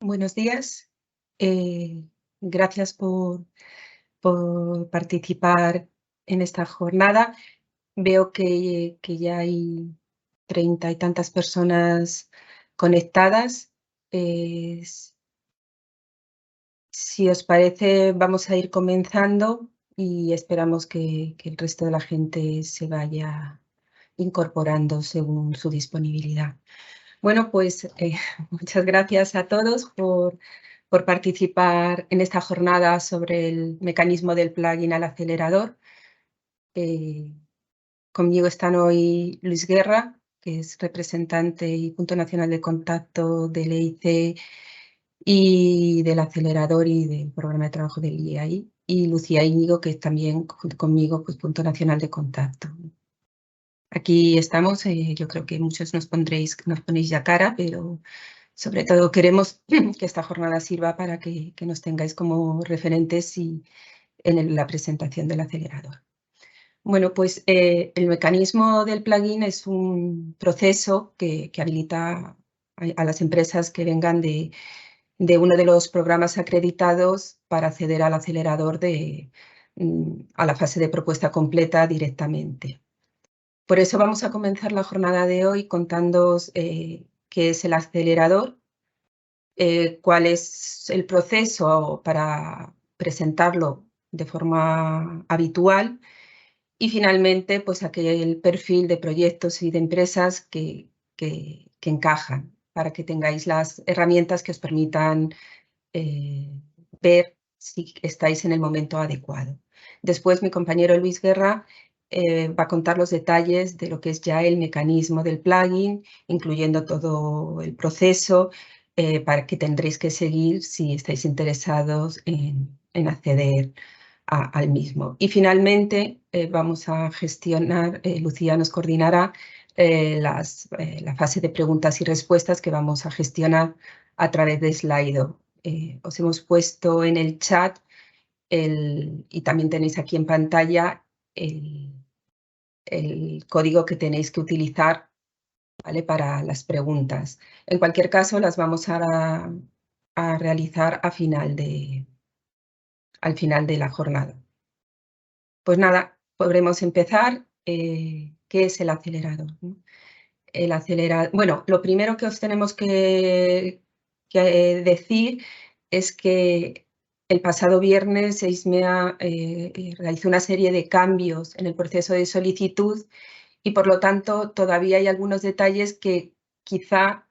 Buenos días. Gracias por participar en esta jornada. Veo que ya hay 30 y tantas personas conectadas. Si os parece, vamos a ir comenzando y esperamos que el resto de la gente se vaya incorporando según su disponibilidad. Bueno, pues muchas gracias a todos por participar en esta jornada sobre el mecanismo del plugin al acelerador. Conmigo están hoy Luis Guerra, que es representante y punto nacional de contacto del EIC y del acelerador y del programa de trabajo del IAI, y Lucía Íñigo, que es también junto conmigo pues, punto nacional de contacto. Aquí estamos, yo creo que muchos nos ponéis ya cara, pero sobre todo queremos que esta jornada sirva para que nos tengáis como referentes en la presentación del acelerador. Bueno, pues el mecanismo del plugin es un proceso que habilita a las empresas que vengan de uno de los programas acreditados para acceder al acelerador a la fase de propuesta completa directamente. Por eso vamos a comenzar la jornada de hoy contándoos qué es el acelerador, cuál es el proceso para presentarlo de forma habitual y finalmente pues aquel perfil de proyectos y de empresas que encajan para que tengáis las herramientas que os permitan ver si estáis en el momento adecuado. Después mi compañero Luis Guerra va a contar los detalles de lo que es ya el mecanismo del plugin, incluyendo todo el proceso para que tendréis que seguir si estáis interesados en acceder al mismo. Y finalmente vamos a gestionar, Lucía nos coordinará la fase de preguntas y respuestas que vamos a gestionar a través de Slido. Os hemos puesto en el chat y también tenéis aquí en pantalla el código que tenéis que utilizar, ¿vale?, para las preguntas. En cualquier caso, las vamos a realizar al final de la jornada. Pues nada, podremos empezar. ¿Qué es el acelerador? Bueno, lo primero que os tenemos que decir es que el pasado viernes EISMEA realizó una serie de cambios en el proceso de solicitud y por lo tanto todavía hay algunos detalles que quizá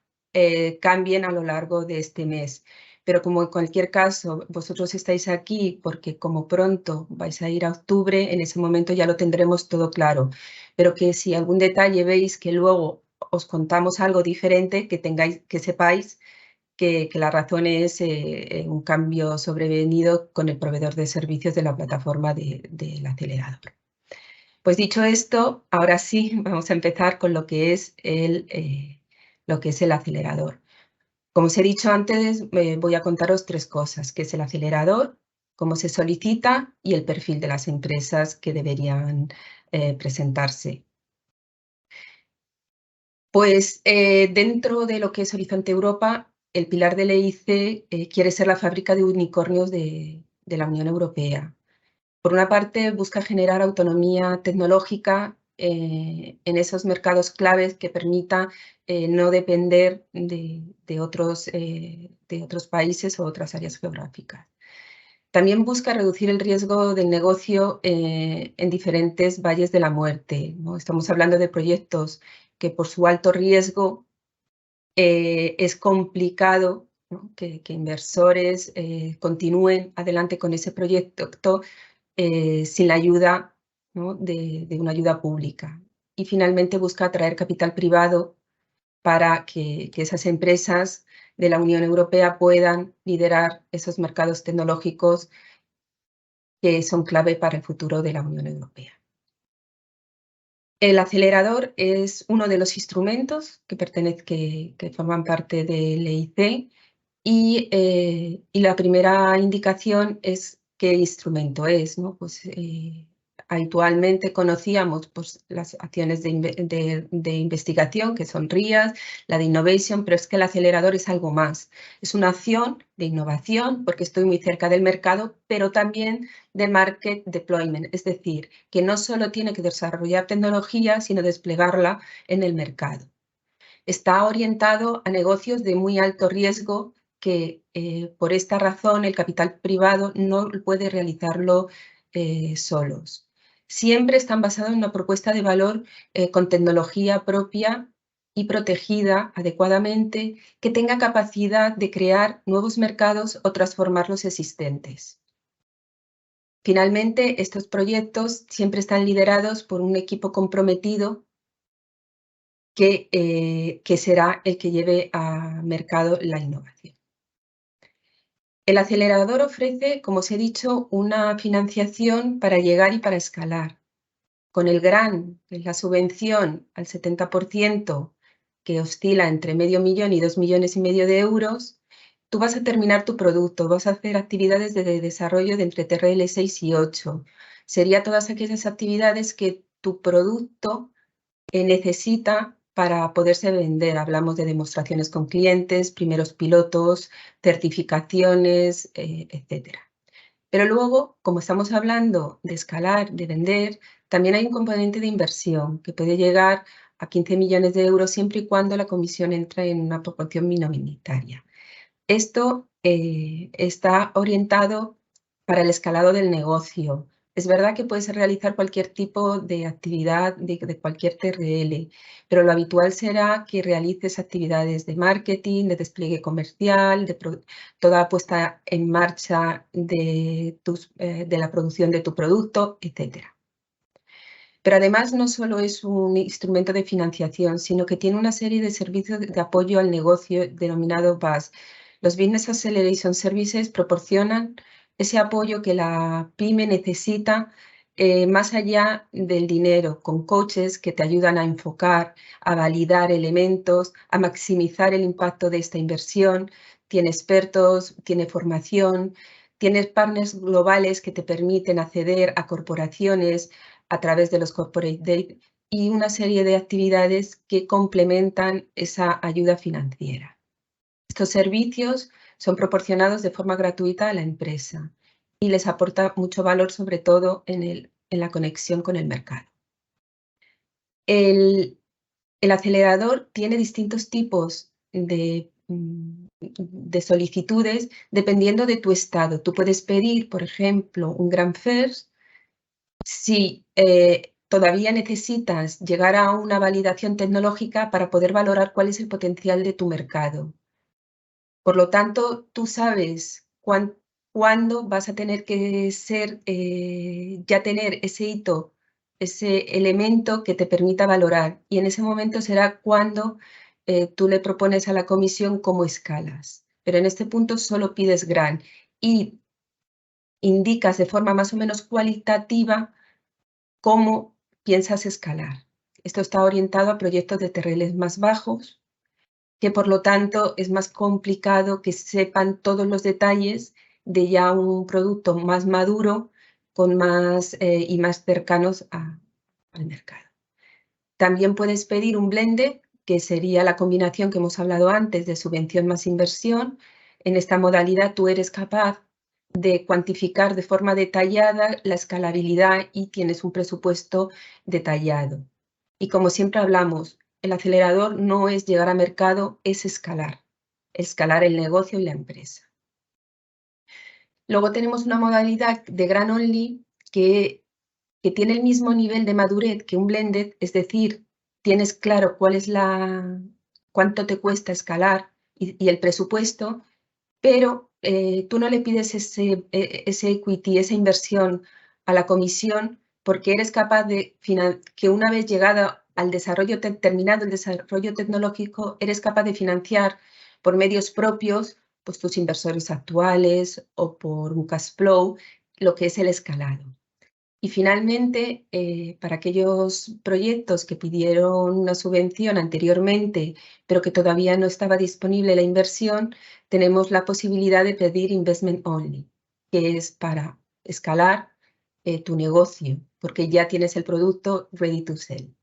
cambien a lo largo de este mes. Pero como en cualquier caso vosotros estáis aquí porque como pronto vais a ir a octubre, en ese momento ya lo tendremos todo claro. Pero que si algún detalle veis que luego os contamos algo diferente, que sepáis que la razón es un cambio sobrevenido con el proveedor de servicios de la plataforma del acelerador. Pues dicho esto, ahora sí vamos a empezar con lo que es el acelerador. Como os he dicho antes, voy a contaros tres cosas: qué es el acelerador, cómo se solicita y el perfil de las empresas que deberían presentarse. Pues dentro de lo que es Horizonte Europa, el pilar del EIC quiere ser la fábrica de unicornios de la Unión Europea. Por una parte, busca generar autonomía tecnológica en esos mercados claves que permita no depender de otros países o otras áreas geográficas. También busca reducir el riesgo del negocio en diferentes valles de la muerte, ¿no? Estamos hablando de proyectos que por su alto riesgo es complicado, ¿no?, que inversores continúen adelante con ese proyecto sin la ayuda, ¿no?, de una ayuda pública. Y finalmente busca atraer capital privado para que esas empresas de la Unión Europea puedan liderar esos mercados tecnológicos que son clave para el futuro de la Unión Europea. El acelerador es uno de los instrumentos que forman parte del EIC y la primera indicación es qué instrumento es, ¿no? Pues habitualmente conocíamos pues, las acciones de investigación, que son RIAs, la de Innovation, pero es que el acelerador es algo más. Es una acción de innovación porque estoy muy cerca del mercado, pero también de market deployment, es decir, que no solo tiene que desarrollar tecnología, sino desplegarla en el mercado. Está orientado a negocios de muy alto riesgo que por esta razón el capital privado no puede realizarlo solos. Siempre están basados en una propuesta de valor con tecnología propia y protegida adecuadamente que tenga capacidad de crear nuevos mercados o transformar los existentes. Finalmente, estos proyectos siempre están liderados por un equipo comprometido que será el que lleve a mercado la innovación. El acelerador ofrece, como os he dicho, una financiación para llegar y para escalar. Con el grant, que es la subvención al 70%, que oscila entre $500.000 y 2,5 millones de euros, tú vas a terminar tu producto, vas a hacer actividades de desarrollo de entre TRL 6 y 8. Serían todas aquellas actividades que tu producto necesita para poderse vender. Hablamos de demostraciones con clientes, primeros pilotos, certificaciones, etc. Pero luego, como estamos hablando de escalar, de vender, también hay un componente de inversión que puede llegar a 15 millones de euros siempre y cuando la comisión entre en una proporción minoritaria. Esto está orientado para el escalado del negocio. Es verdad que puedes realizar cualquier tipo de actividad de cualquier TRL, pero lo habitual será que realices actividades de marketing, de despliegue comercial, toda puesta en marcha de la producción de tu producto, etc. Pero además no solo es un instrumento de financiación, sino que tiene una serie de servicios de apoyo al negocio denominado BAS. Los Business Acceleration Services proporcionan ese apoyo que la pyme necesita más allá del dinero, con coaches que te ayudan a enfocar, a validar elementos, a maximizar el impacto de esta inversión. Tiene expertos, tiene formación, tienes partners globales que te permiten acceder a corporaciones a través de los Corporate Day y una serie de actividades que complementan esa ayuda financiera. Estos servicios son proporcionados de forma gratuita a la empresa y les aporta mucho valor, sobre todo en la conexión con el mercado. El acelerador tiene distintos tipos de solicitudes dependiendo de tu estado. Tú puedes pedir, por ejemplo, un Grant First si todavía necesitas llegar a una validación tecnológica para poder valorar cuál es el potencial de tu mercado. Por lo tanto, tú sabes cuándo vas a tener que ya tener ese hito, ese elemento que te permita valorar. Y en ese momento será cuando tú le propones a la comisión cómo escalas. Pero en este punto solo pides grant y indicas de forma más o menos cualitativa cómo piensas escalar. Esto está orientado a proyectos de TRLs más bajos, que por lo tanto es más complicado que sepan todos los detalles de ya un producto más maduro y más cercanos al mercado. También puedes pedir un blended, que sería la combinación que hemos hablado antes de subvención más inversión. En esta modalidad tú eres capaz de cuantificar de forma detallada la escalabilidad y tienes un presupuesto detallado. Y como siempre hablamos, el acelerador no es llegar a mercado, es escalar el negocio y la empresa. Luego tenemos una modalidad de grant only que tiene el mismo nivel de madurez que un blended, es decir, tienes claro cuánto te cuesta escalar y el presupuesto, pero tú no le pides ese equity, esa inversión a la comisión, porque eres capaz de que una vez llegado al desarrollo terminado el desarrollo tecnológico, eres capaz de financiar por medios propios pues, tus inversores actuales o por un cash flow, lo que es el escalado. Y finalmente, para aquellos proyectos que pidieron una subvención anteriormente, pero que todavía no estaba disponible la inversión, tenemos la posibilidad de pedir Investment Only, que es para escalar tu negocio. porque ya tienes el producto ready to sell.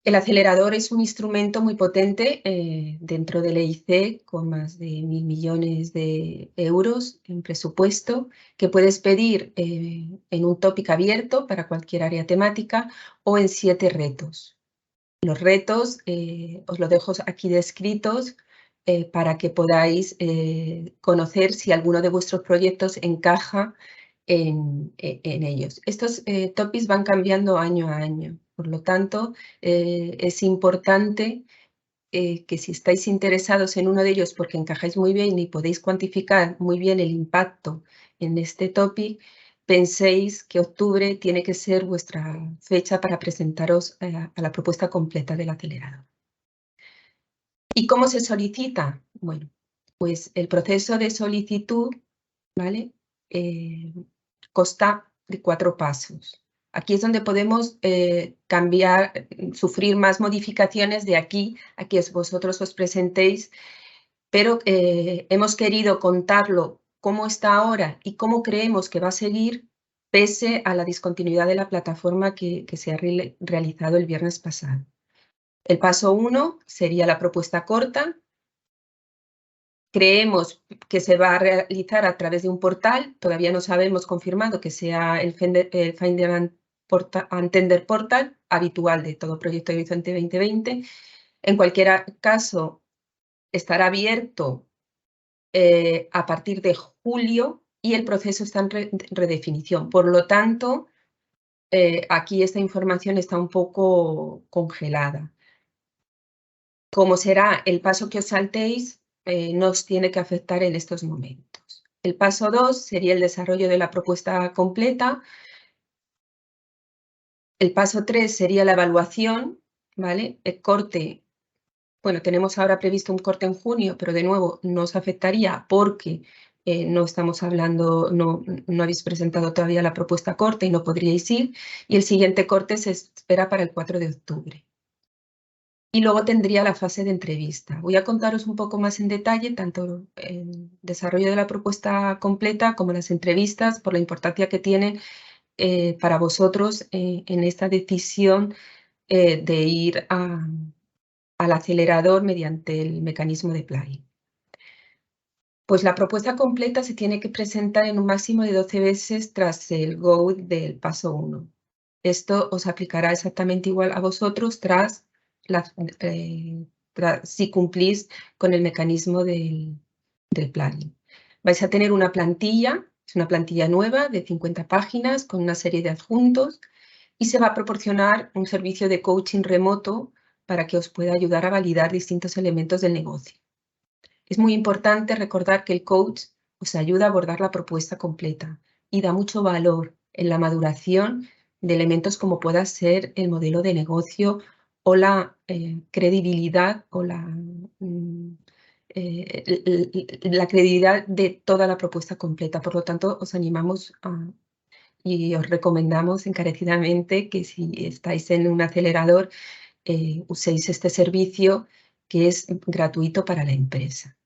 El acelerador es un instrumento muy potente dentro del EIC, con más de 1.000 millones de euros en presupuesto, que puedes pedir en un tópico abierto para cualquier área temática o en 7 retos. Los retos os los dejo aquí descritos para que podáis conocer si alguno de vuestros proyectos encaja en ellos. Estos topics van cambiando año a año, por lo tanto es importante que si estáis interesados en uno de ellos porque encajáis muy bien y podéis cuantificar muy bien el impacto en este topic, penséis que octubre tiene que ser vuestra fecha para presentaros a la propuesta completa del acelerador. ¿Y cómo se solicita? Bueno, pues el proceso de solicitud, ¿vale? Consta de 4 pasos. Aquí es donde podemos cambiar, sufrir más modificaciones de aquí a que vosotros os presentéis, pero hemos querido contarlo cómo está ahora y cómo creemos que va a seguir pese a la discontinuidad de la plataforma que se ha realizado el viernes pasado. El paso 1 sería la propuesta corta. Creemos que se va a realizar a través de un portal, todavía no sabemos confirmado que sea el Finder and Tender Portal habitual de todo proyecto de Horizonte 2020. En cualquier caso, estará abierto a partir de julio y el proceso está en redefinición. Por lo tanto, aquí esta información está un poco congelada. Como será el paso que os saltéis, no os tiene que afectar en estos momentos. El paso 2 sería el desarrollo de la propuesta completa. El paso 3 sería la evaluación, ¿vale? El corte, bueno, tenemos ahora previsto un corte en junio, pero de nuevo no os afectaría porque no estamos hablando, no habéis presentado todavía la propuesta corte y no podríais ir. Y el siguiente corte se espera para el 4 de octubre. Y luego tendría la fase de entrevista. Voy a contaros un poco más en detalle tanto el desarrollo de la propuesta completa como las entrevistas por la importancia que tienen para vosotros en esta decisión de ir al acelerador mediante el mecanismo de plugin. Pues la propuesta completa se tiene que presentar en un máximo de 12 veces tras el go del paso 1. Esto os aplicará exactamente igual a vosotros si cumplís con el mecanismo del plugin. Vais a tener una plantilla, es una plantilla nueva de 50 páginas con una serie de adjuntos y se va a proporcionar un servicio de coaching remoto para que os pueda ayudar a validar distintos elementos del negocio. Es muy importante recordar que el coach os ayuda a abordar la propuesta completa y da mucho valor en la maduración de elementos como pueda ser el modelo de negocio o la credibilidad o la credibilidad de toda la propuesta completa. Por lo tanto, os animamos y os recomendamos encarecidamente que si estáis en un acelerador, uséis este servicio que es gratuito para la empresa.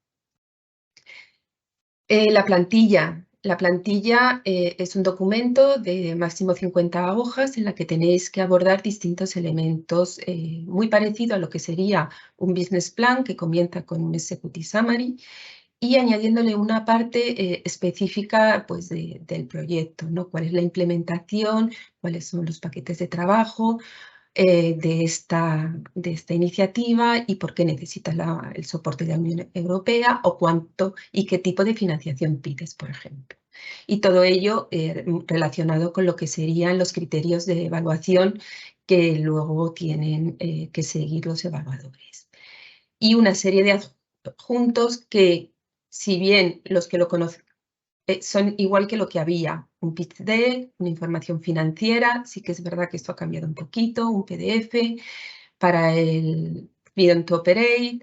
La plantilla es un documento de máximo 50 hojas en la que tenéis que abordar distintos elementos muy parecido a lo que sería un business plan que comienza con un executive summary y añadiéndole una parte específica pues, del proyecto, ¿no? ¿Cuál es la implementación? ¿Cuáles son los paquetes de trabajo? De esta iniciativa y por qué necesitas el soporte de la Unión Europea o cuánto y qué tipo de financiación pides, por ejemplo. Y todo ello relacionado con lo que serían los criterios de evaluación que luego tienen que seguir los evaluadores. Y una serie de adjuntos que, si bien los que lo conocen, son igual que lo que había, un pitch deck, una información financiera, sí que es verdad que esto ha cambiado un poquito, un PDF para el Freedom to Operate,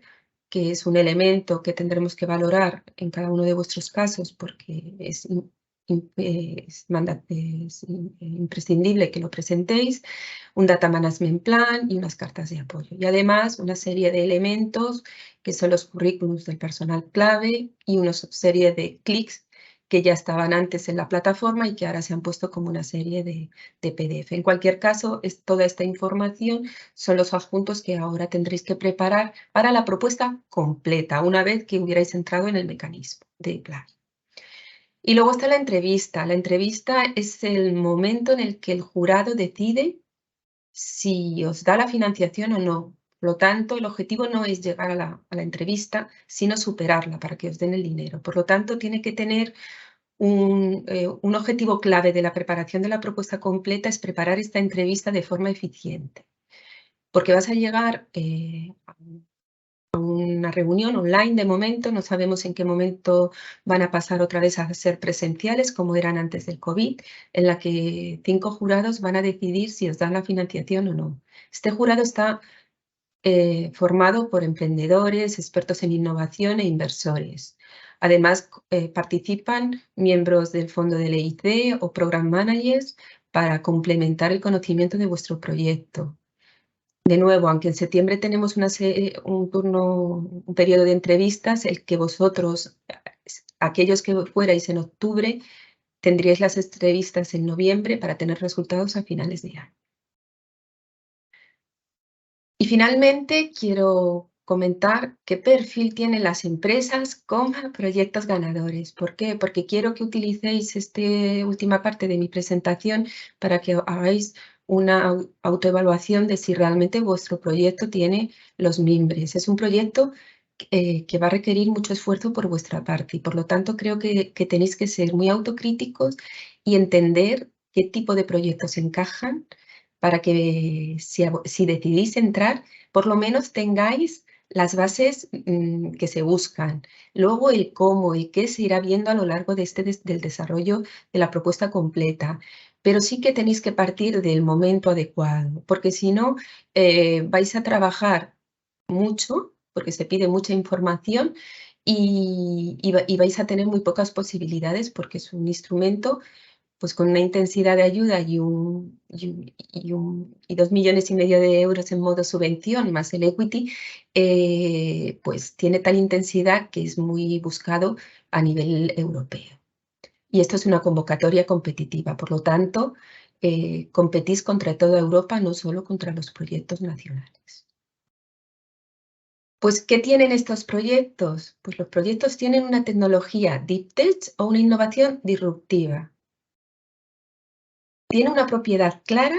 que es un elemento que tendremos que valorar en cada uno de vuestros casos porque es imprescindible que lo presentéis, un Data Management Plan y unas cartas de apoyo. Y además una serie de elementos que son los currículums del personal clave y una serie de clics que ya estaban antes en la plataforma y que ahora se han puesto como una serie de PDF. En cualquier caso, toda esta información son los adjuntos que ahora tendréis que preparar para la propuesta completa, una vez que hubierais entrado en el mecanismo de plagio. Y luego está la entrevista. La entrevista es el momento en el que el jurado decide si os da la financiación o no. Por lo tanto, el objetivo no es llegar a la entrevista, sino superarla para que os den el dinero. Por lo tanto, tiene que tener un objetivo clave de la preparación de la propuesta completa, es preparar esta entrevista de forma eficiente. Porque vas a llegar a una reunión online de momento, no sabemos en qué momento van a pasar otra vez a ser presenciales como eran antes del COVID, en la que 5 jurados van a decidir si os dan la financiación o no. Este jurado está formado por emprendedores, expertos en innovación e inversores. Además, participan miembros del fondo del EIC o program managers para complementar el conocimiento de vuestro proyecto. De nuevo, aunque en septiembre tenemos un periodo de entrevistas, el que vosotros, aquellos que fuerais en octubre, tendríais las entrevistas en noviembre para tener resultados a finales de año. Y finalmente, quiero comentar qué perfil tienen las empresas con proyectos ganadores. ¿Por qué? Porque quiero que utilicéis esta última parte de mi presentación para que hagáis una autoevaluación de si realmente vuestro proyecto tiene los mimbres. Es un proyecto que va a requerir mucho esfuerzo por vuestra parte y por lo tanto creo que tenéis que ser muy autocríticos y entender qué tipo de proyectos encajan para que si decidís entrar, por lo menos tengáis las bases que se buscan. Luego el cómo y qué se irá viendo a lo largo de del desarrollo de la propuesta completa. Pero sí que tenéis que partir del momento adecuado, porque si no, vais a trabajar mucho, porque se pide mucha información y vais a tener muy pocas posibilidades porque es un instrumento pues con una intensidad de ayuda y 2,5 millones de euros en modo subvención más el equity, pues tiene tal intensidad que es muy buscado a nivel europeo. Y esto es una convocatoria competitiva, por lo tanto, competís contra toda Europa, no solo contra los proyectos nacionales. Pues, ¿qué tienen estos proyectos? Pues los proyectos tienen una tecnología Deep Tech o una innovación disruptiva. Tiene una propiedad clara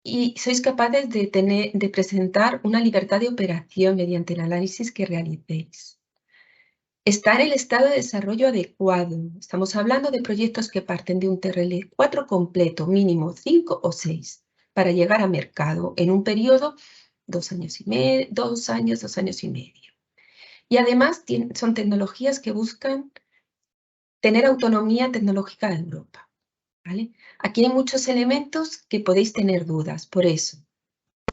y sois capaces de presentar una libertad de operación mediante el análisis que realicéis. Está en el estado de desarrollo adecuado. Estamos hablando de proyectos que parten de un TRL 4 completo, mínimo 5 o 6, para llegar a mercado en un periodo 2 años y medio, 2 años, 2 años y medio. Y además son tecnologías que buscan tener autonomía tecnológica en Europa. ¿Vale? Aquí hay muchos elementos que podéis tener dudas, por eso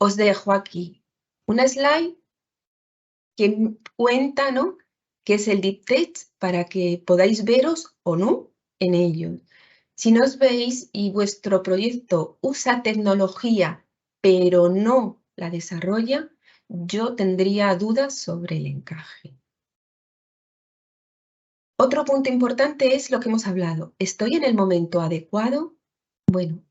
os dejo aquí una slide que cuenta, ¿no?, qué es el Deep Tech para que podáis veros o no en ello. Si no os veis y vuestro proyecto usa tecnología pero no la desarrolla, yo tendría dudas sobre el encaje. Otro punto importante es lo que hemos hablado. ¿Estoy en el momento adecuado? Bueno,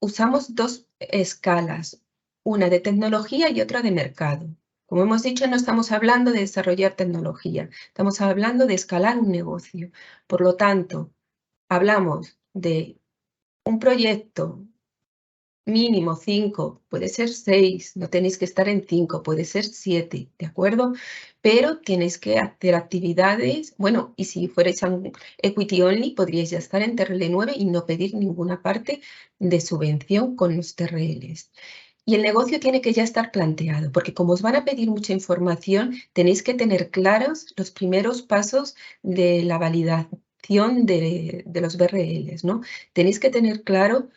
usamos 2 escalas, una de tecnología y otra de mercado. Como hemos dicho, no estamos hablando de desarrollar tecnología, estamos hablando de escalar un negocio. Por lo tanto, hablamos de un proyecto mínimo 5, puede ser 6, no tenéis que estar en 5, puede ser 7, ¿de acuerdo? Pero tenéis que hacer actividades, bueno, y si fuerais un equity only, podríais ya estar en TRL 9 y no pedir ninguna parte de subvención con los TRLs. Y el negocio tiene que ya estar planteado, porque como os van a pedir mucha información, tenéis que tener claros los primeros pasos de la validación de los BRLs, ¿no? Tenéis que tener claro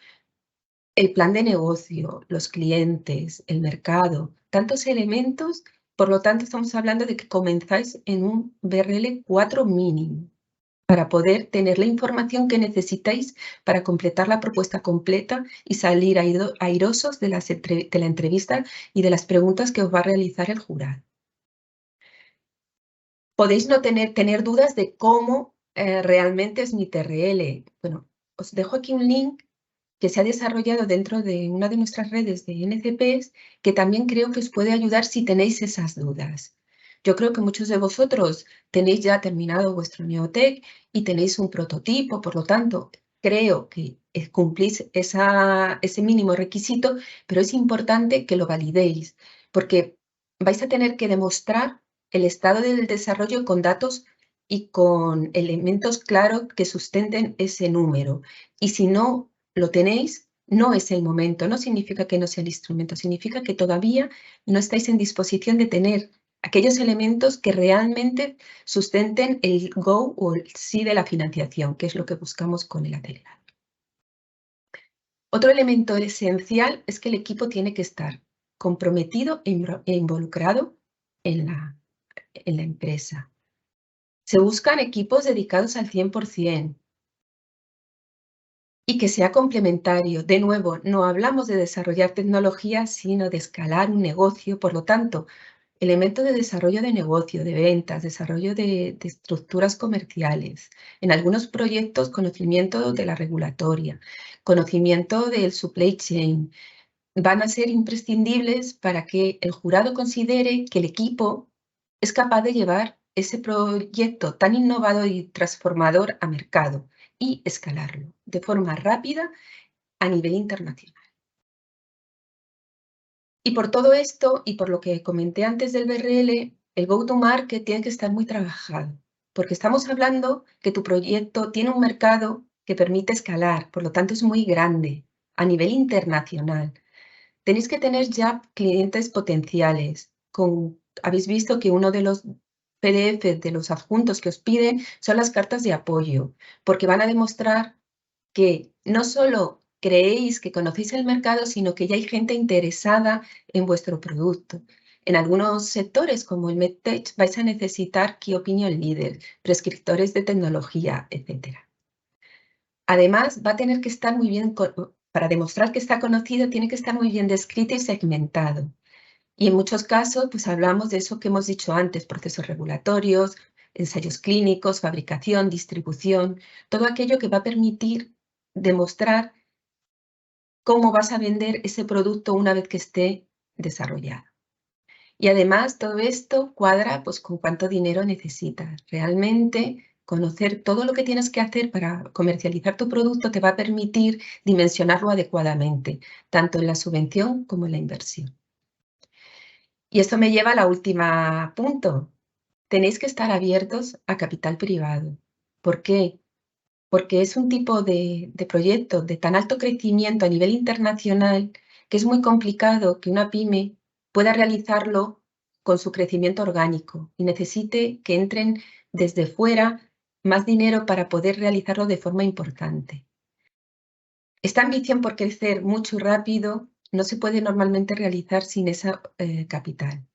el plan de negocio, los clientes, el mercado, tantos elementos, por lo tanto estamos hablando de que comenzáis en un BRL 4 mínimo para poder tener la información que necesitáis para completar la propuesta completa y salir airosos de la entrevista y de las preguntas que os va a realizar el jurado. Podéis no tener dudas de cómo realmente es mi TRL. Bueno, os dejo aquí un link que se ha desarrollado dentro de una de nuestras redes de NCPs, que también creo que os puede ayudar si tenéis esas dudas. Yo creo que muchos de vosotros tenéis ya terminado vuestro Neotec y tenéis un prototipo, por lo tanto, creo que cumplís ese mínimo requisito, pero es importante que lo validéis, porque vais a tener que demostrar el estado del desarrollo con datos y con elementos claros que sustenten ese número. Y si no lo tenéis, no es el momento, no significa que no sea el instrumento, significa que todavía no estáis en disposición de tener aquellos elementos que realmente sustenten el go o el sí de la financiación, que es lo que buscamos con el acelerador. Otro elemento esencial es que el equipo tiene que estar comprometido e involucrado en la empresa. Se buscan equipos dedicados al 100%. Y que sea complementario. De nuevo, no hablamos de desarrollar tecnología, sino de escalar un negocio. Por lo tanto, elemento de desarrollo de negocio, de ventas, desarrollo de estructuras comerciales. En algunos proyectos, conocimiento de la regulatoria, conocimiento del supply chain. Van a ser imprescindibles para que el jurado considere que el equipo es capaz de llevar ese proyecto tan innovador y transformador a mercado y escalarlo de forma rápida a nivel internacional. Y por todo esto, y por lo que comenté antes del BRL, el go-to-market tiene que estar muy trabajado, porque estamos hablando que tu proyecto tiene un mercado que permite escalar, por lo tanto es muy grande a nivel internacional. Tenéis que tener ya clientes potenciales. Habéis visto que uno de los PDF de los adjuntos que os piden son las cartas de apoyo, porque van a demostrar que no solo creéis que conocéis el mercado, sino que ya hay gente interesada en vuestro producto. En algunos sectores, como el MedTech, vais a necesitar Key Opinion Leaders, prescriptores de tecnología, etc. Además, va a tener que estar muy bien, para demostrar que está conocido, tiene que estar muy bien descrito y segmentado. Y en muchos casos, pues hablamos de eso que hemos dicho antes, procesos regulatorios, ensayos clínicos, fabricación, distribución, todo aquello que va a permitir demostrar cómo vas a vender ese producto una vez que esté desarrollado. Y además todo esto cuadra pues con cuánto dinero necesitas. Realmente conocer todo lo que tienes que hacer para comercializar tu producto te va a permitir dimensionarlo adecuadamente, tanto en la subvención como en la inversión. Y esto me lleva a la última punto. Tenéis que estar abiertos a capital privado. ¿Por qué? Porque es un tipo de proyecto de tan alto crecimiento a nivel internacional que es muy complicado que una pyme pueda realizarlo con su crecimiento orgánico y necesite que entren desde fuera más dinero para poder realizarlo de forma importante. Esta ambición por crecer mucho y rápido no se puede normalmente realizar sin esa capital.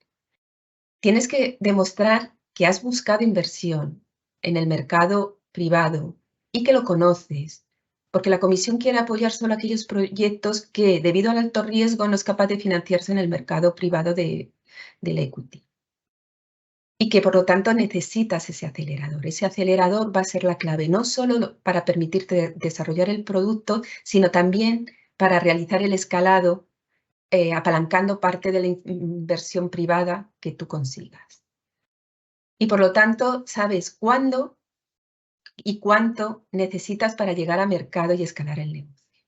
Tienes que demostrar que has buscado inversión en el mercado privado y que lo conoces, porque la Comisión quiere apoyar solo aquellos proyectos que, debido al alto riesgo, no es capaz de financiarse en el mercado privado del equity. Y que, por lo tanto, necesitas ese acelerador. Ese acelerador va a ser la clave, no solo para permitirte desarrollar el producto, sino también para realizar el escalado, apalancando parte de la inversión privada que tú consigas. Y por lo tanto, sabes cuándo y cuánto necesitas para llegar a mercado y escalar el negocio.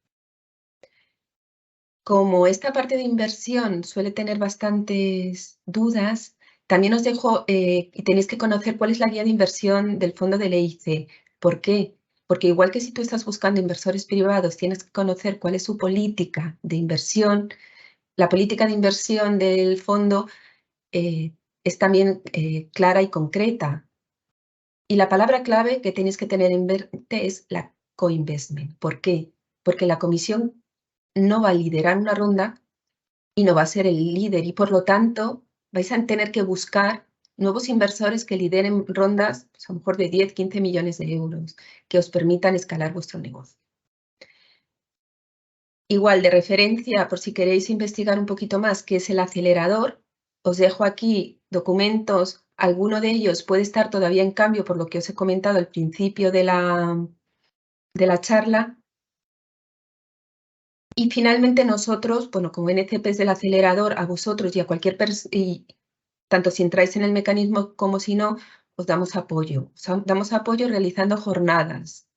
Como esta parte de inversión suele tener bastantes dudas, también os dejo, y tenéis que conocer cuál es la guía de inversión del fondo del EIC. ¿Por qué? Porque igual que si tú estás buscando inversores privados, tienes que conocer cuál es su política de inversión. La política de inversión del fondo es también clara y concreta. Y la palabra clave que tenéis que tener en mente es la co-investment. ¿Por qué? Porque la comisión no va a liderar una ronda y no va a ser el líder y por lo tanto vais a tener que buscar nuevos inversores que lideren rondas, pues a lo mejor de 10, 15 millones de euros, que os permitan escalar vuestro negocio. Igual de referencia, por si queréis investigar un poquito más qué es el acelerador, os dejo aquí documentos Alguno de ellos puede estar todavía en cambio, por lo que os he comentado al principio de la charla. Y finalmente nosotros, bueno, como NCPs del acelerador, a vosotros y a cualquier persona, tanto si entráis en el mecanismo como si no, os damos apoyo. Damos apoyo realizando jornadas.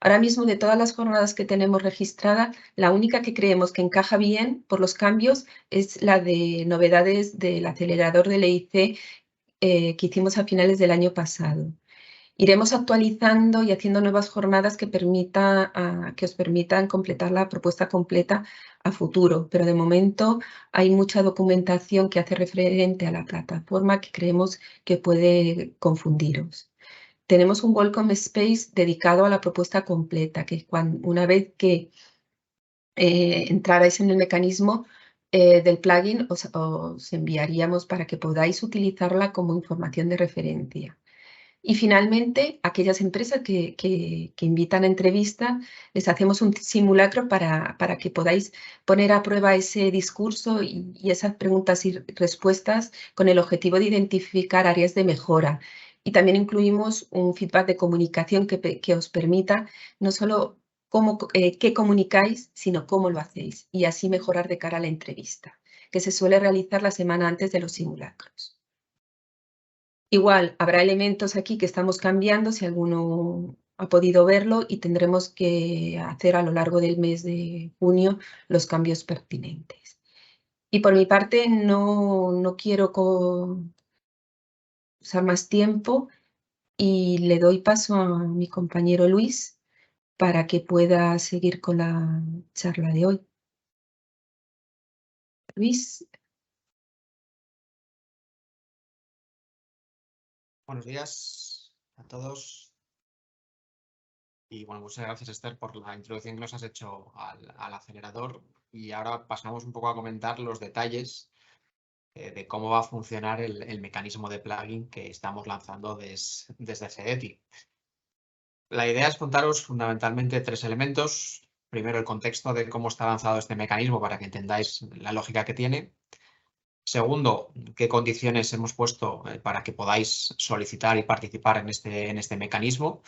Ahora mismo, de todas las jornadas que tenemos registradas, la única que creemos que encaja bien por los cambios es la de novedades del acelerador del EIC que hicimos a finales del año pasado. Iremos actualizando y haciendo nuevas jornadas que os permitan completar la propuesta completa a futuro, pero de momento hay mucha documentación que hace referente a la plataforma que creemos que puede confundiros. Tenemos un Welcome Space dedicado a la propuesta completa, que una vez que entrarais en el mecanismo del plugin, os enviaríamos para que podáis utilizarla como información de referencia. Y finalmente, aquellas empresas que invitan a entrevista, les hacemos un simulacro para que podáis poner a prueba ese discurso y esas preguntas y respuestas con el objetivo de identificar áreas de mejora. Y también incluimos un feedback de comunicación que os permita no solo qué comunicáis, sino cómo lo hacéis y así mejorar de cara a la entrevista, que se suele realizar la semana antes de los simulacros. Igual, habrá elementos aquí que estamos cambiando, si alguno ha podido verlo, y tendremos que hacer a lo largo del mes de junio los cambios pertinentes. Y por mi parte, no quiero usar más tiempo y le doy paso a mi compañero Luis para que pueda seguir con la charla de hoy. Luis. Buenos días a todos. Y bueno, muchas gracias, Esther, por la introducción que nos has hecho al acelerador. Y ahora pasamos un poco a comentar los detalles de cómo va a funcionar el mecanismo de plugin que estamos lanzando desde CDETI. La idea es contaros fundamentalmente 3 elementos. Primero, el contexto de cómo está lanzado este mecanismo para que entendáis la lógica que tiene. Segundo, qué condiciones hemos puesto para que podáis solicitar y participar en este mecanismo.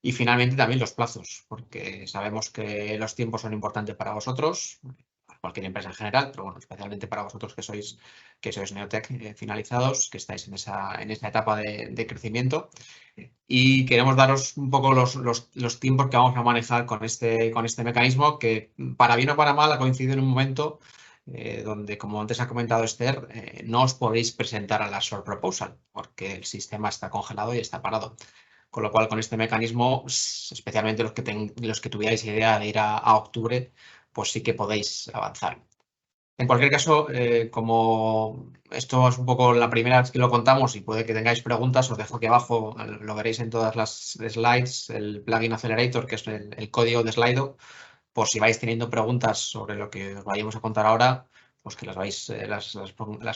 Y finalmente también los plazos, porque sabemos que los tiempos son importantes para vosotros, para cualquier empresa en general, pero bueno, especialmente para vosotros que sois Neotech finalizados, que estáis en esta etapa de crecimiento. Y queremos daros un poco los tiempos que vamos a manejar con este mecanismo, que para bien o para mal ha coincidido en un momento donde, como antes ha comentado Esther, no os podéis presentar a la short proposal, porque el sistema está congelado y está parado. Con lo cual, con este mecanismo, especialmente los que tuvierais idea de ir a octubre, pues sí que podéis avanzar. En cualquier caso, como esto es un poco la primera vez que lo contamos y puede que tengáis preguntas, os dejo aquí abajo, lo veréis en todas las slides, el plugin Accelerator, que es el código de Slido, por si vais teniendo preguntas sobre lo que os vayamos a contar ahora, pues que las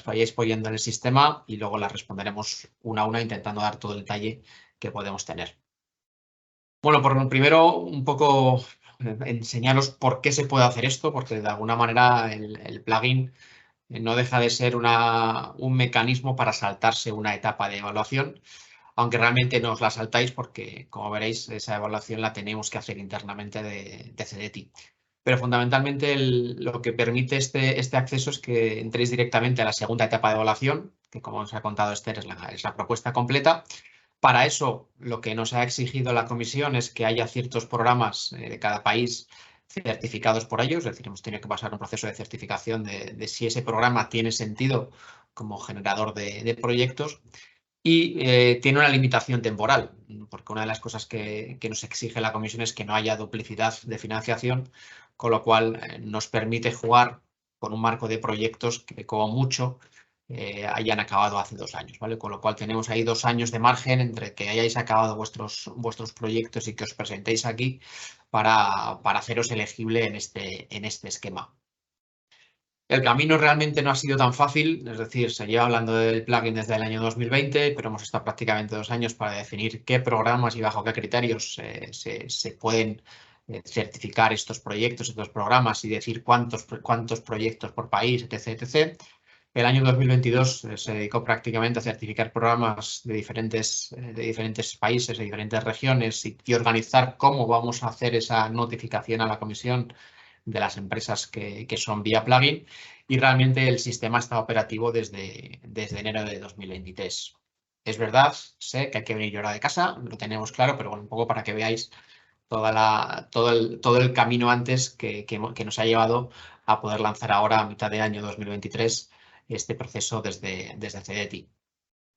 vayáis poniendo en el sistema y luego las responderemos una a una intentando dar todo el detalle que podemos tener. Bueno, por lo primero, un poco enseñaros por qué se puede hacer esto, porque de alguna manera el plugin no deja de ser un mecanismo para saltarse una etapa de evaluación, aunque realmente no os la saltáis porque, como veréis, esa evaluación la tenemos que hacer internamente de CDETI. Pero fundamentalmente lo que permite este acceso es que entréis directamente a la segunda etapa de evaluación, que como os ha contado Esther es la propuesta completa. Para eso, lo que nos ha exigido la comisión es que haya ciertos programas de cada país certificados por ellos, es decir, hemos tenido que pasar un proceso de certificación de si ese programa tiene sentido como generador de proyectos y tiene una limitación temporal, porque una de las cosas que nos exige la comisión es que no haya duplicidad de financiación, con lo cual nos permite jugar con un marco de proyectos que como mucho hayan acabado hace 2 años, ¿vale? Con lo cual tenemos ahí 2 años de margen entre que hayáis acabado vuestros proyectos y que os presentéis aquí para haceros elegible en este esquema. El camino realmente no ha sido tan fácil, es decir, se lleva hablando del plugin desde el año 2020, pero hemos estado prácticamente 2 años para definir qué programas y bajo qué criterios se pueden certificar estos proyectos, estos programas y decir cuántos proyectos por país, etc. El año 2022 se dedicó prácticamente a certificar programas de diferentes países, de diferentes regiones y organizar cómo vamos a hacer esa notificación a la comisión de las empresas que son vía plugin, y realmente el sistema está operativo desde enero de 2023. Es verdad, sé que hay que venir y hora de casa, lo tenemos claro, pero bueno, un poco para que veáis todo el camino antes que nos ha llevado a poder lanzar ahora a mitad de año 2023 este proceso desde CDTI.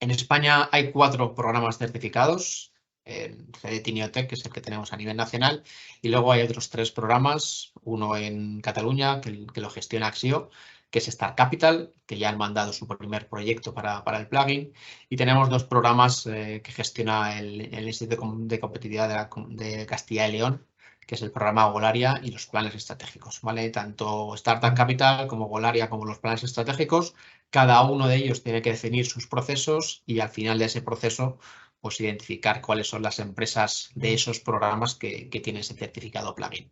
En España hay 4 programas certificados, CDTI Neotec, que es el que tenemos a nivel nacional, y luego hay otros 3 programas, uno en Cataluña, que lo gestiona Axio, que es Start Capital, que ya han mandado su primer proyecto para el plugin, y tenemos 2 programas que gestiona el Instituto de Competitividad de Castilla y León, que es el programa Golaria y los planes estratégicos, ¿vale? Tanto Startup Capital como Golaria como los planes estratégicos, cada uno de ellos tiene que definir sus procesos y al final de ese proceso, pues identificar cuáles son las empresas de esos programas que tienen ese certificado plugin.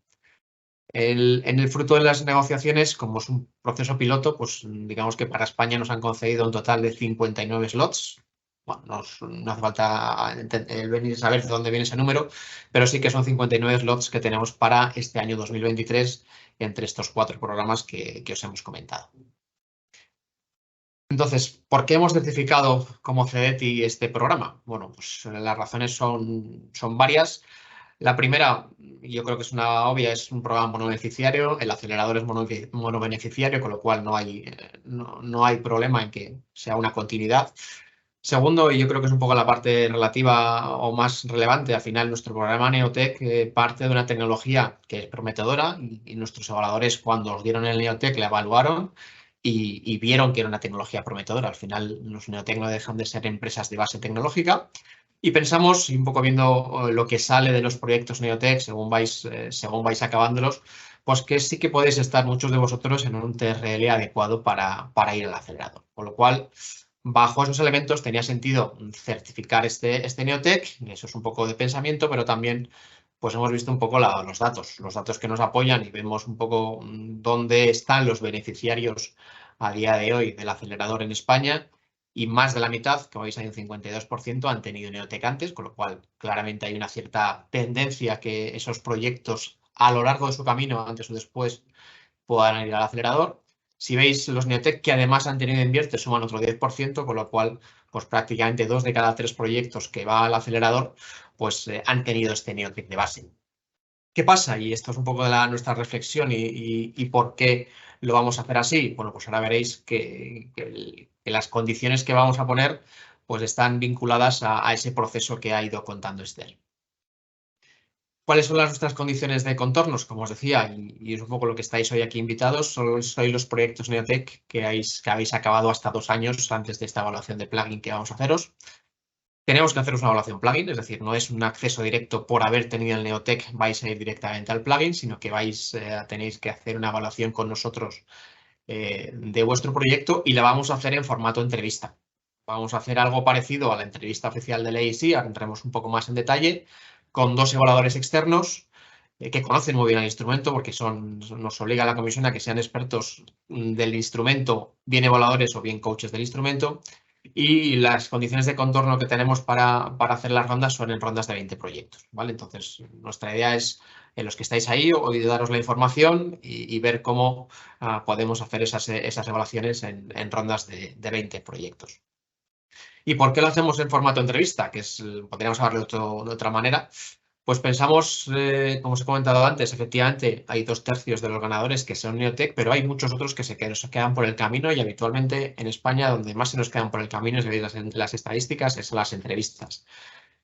En el fruto de las negociaciones, como es un proceso piloto, pues digamos que para España nos han concedido un total de 59 slots. Bueno, no hace falta venir a saber de dónde viene ese número, pero sí que son 59 slots que tenemos para este año 2023 entre estos 4 programas que os hemos comentado. Entonces, ¿por qué hemos certificado como CDTI este programa? Bueno, pues las razones son varias. La primera, yo creo que es una obvia, es un programa monobeneficiario, el acelerador es monobeneficiario, con lo cual no hay problema en que sea una continuidad. Segundo, y yo creo que es un poco la parte relativa o más relevante, al final nuestro programa Neotec parte de una tecnología que es prometedora y nuestros evaluadores cuando os dieron el Neotec la evaluaron y vieron que era una tecnología prometedora. Al final los Neotec no dejan de ser empresas de base tecnológica. Y pensamos, y un poco viendo lo que sale de los proyectos Neotec según vais acabándolos, pues que sí que podéis estar muchos de vosotros en un TRL adecuado para ir al acelerador. Con lo cual, bajo esos elementos tenía sentido certificar este Neotec, eso es un poco de pensamiento, pero también pues hemos visto un poco los datos que nos apoyan y vemos un poco dónde están los beneficiarios a día de hoy del acelerador en España. Y más de la mitad, como veis hay un 52%, han tenido Neotec antes, con lo cual claramente hay una cierta tendencia a que esos proyectos a lo largo de su camino, antes o después, puedan ir al acelerador. Si veis los Neotec que además han tenido Invierte suman otro 10%, con lo cual pues prácticamente 2 de cada 3 proyectos que va al acelerador pues han tenido este Neotec de base. ¿Qué pasa? Y esto es un poco de nuestra reflexión y por qué lo vamos a hacer así. Bueno, pues ahora veréis que las condiciones que vamos a poner pues están vinculadas a ese proceso que ha ido contando Esther. ¿Cuáles son nuestras condiciones de contornos? Como os decía, y es un poco lo que estáis hoy aquí invitados, sois los proyectos Neotec que habéis acabado hasta 2 años antes de esta evaluación de plugin que vamos a haceros. Tenemos que haceros una evaluación plugin, es decir, no es un acceso directo por haber tenido el Neotec, vais a ir directamente al plugin, sino que tenéis que hacer una evaluación con nosotros de vuestro proyecto y la vamos a hacer en formato entrevista. Vamos a hacer algo parecido a la entrevista oficial del AEC, ahora entremos un poco más en detalle, con 2 evaluadores externos que conocen muy bien el instrumento porque nos obliga la comisión a que sean expertos del instrumento, bien evaluadores o bien coaches del instrumento. Y las condiciones de contorno que tenemos para hacer las rondas son en rondas de 20 proyectos, ¿vale? Entonces, nuestra idea es, en los que estáis ahí, hoy daros la información y ver cómo podemos hacer esas evaluaciones en rondas de 20 proyectos. ¿Y por qué lo hacemos en formato entrevista? Podríamos hablarlo de otra manera. Pues pensamos, como os he comentado antes, efectivamente hay 2/3 de los ganadores que son Neotec, pero hay muchos otros que se quedan por el camino y habitualmente en España donde más se nos quedan por el camino, si veis las estadísticas, es las entrevistas.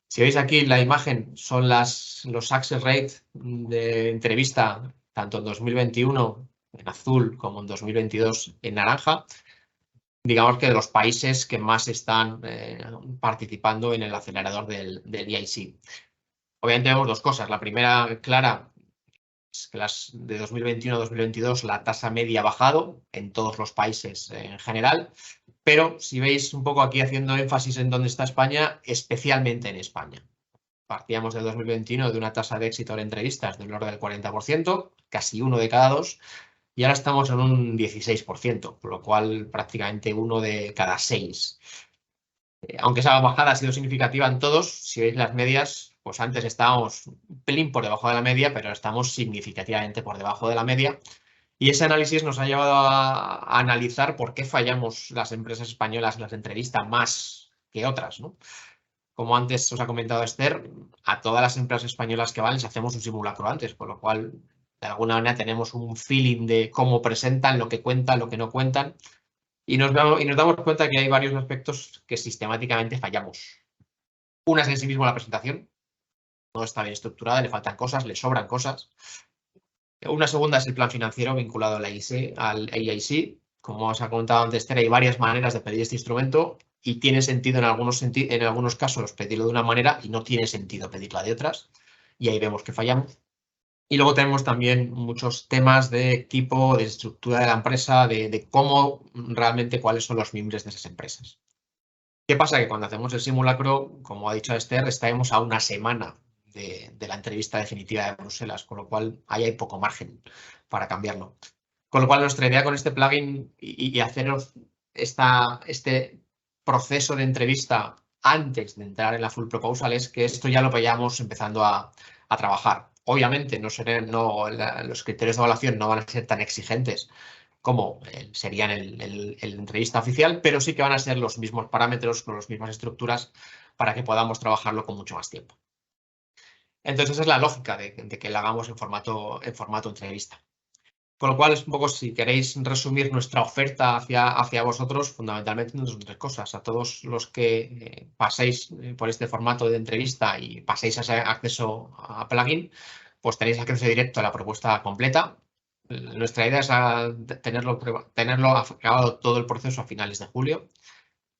Si veis aquí la imagen, son los success rate de entrevista, tanto en 2021 en azul como en 2022 en naranja. Digamos que de los países que más están participando en el acelerador del EIC. Obviamente vemos 2 cosas. La primera clara es que de 2021 a 2022 la tasa media ha bajado en todos los países en general, pero si veis un poco aquí haciendo énfasis en dónde está España, especialmente en España. Partíamos de 2021 de una tasa de éxito en entrevistas del orden del 40%, casi 1 de cada 2, y ahora estamos en un 16%, con lo cual prácticamente 1 de cada 6. Aunque esa bajada ha sido significativa en todos, si veis las medias, pues antes estábamos un pelín por debajo de la media, pero estamos significativamente por debajo de la media. Y ese análisis nos ha llevado a analizar por qué fallamos las empresas españolas en las entrevistas más que otras, ¿no? Como antes os ha comentado Esther, a todas las empresas españolas que van les hacemos un simulacro antes, con lo cual de alguna manera tenemos un feeling de cómo presentan, lo que cuentan, lo que no cuentan, y nos damos cuenta que hay varios aspectos que sistemáticamente fallamos. Una es en sí mismo la presentación, no está bien estructurada, le faltan cosas, le sobran cosas. Una segunda es el plan financiero vinculado al AIC. Como os ha comentado antes, hay varias maneras de pedir este instrumento y tiene sentido en algunos casos pedirlo de una manera y no tiene sentido pedirla de otras. Y ahí vemos que fallamos. Y luego tenemos también muchos temas de equipo, de estructura de la empresa, de cómo realmente cuáles son los miembros de esas empresas. ¿Qué pasa? Que cuando hacemos el simulacro, como ha dicho Esther, estaremos a una semana de la entrevista definitiva de Bruselas, con lo cual ahí hay poco margen para cambiarlo. Con lo cual, nuestra idea con este plugin y hacer este proceso de entrevista antes de entrar en la full proposal es que esto ya lo vayamos empezando a trabajar. Obviamente, los criterios de evaluación no van a ser tan exigentes como serían el entrevista oficial, pero sí que van a ser los mismos parámetros, con las mismas estructuras, para que podamos trabajarlo con mucho más tiempo. Entonces, esa es la lógica de que lo hagamos en formato entrevista. Con lo cual, es un poco, si queréis resumir nuestra oferta hacia vosotros, fundamentalmente son tres cosas. A todos los que paséis por este formato de entrevista y paséis ese acceso a plugin, pues tenéis acceso directo a la propuesta completa. Nuestra idea es tenerlo acabado todo el proceso a finales de julio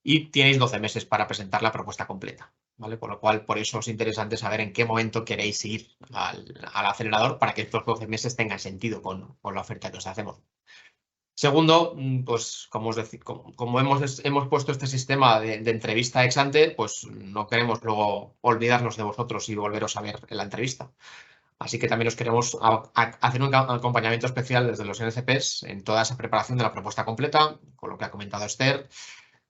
y tenéis 12 meses para presentar la propuesta completa, ¿vale? Por lo cual, por eso es interesante saber en qué momento queréis ir al acelerador para que estos 12 meses tengan sentido con la oferta que os hacemos. Segundo, pues como os decía, como hemos puesto este sistema de entrevista ex ante, pues no queremos luego olvidarnos de vosotros y volveros a ver en la entrevista. Así que también os queremos hacer un acompañamiento especial desde los NCPs en toda esa preparación de la propuesta completa, con lo que ha comentado Esther,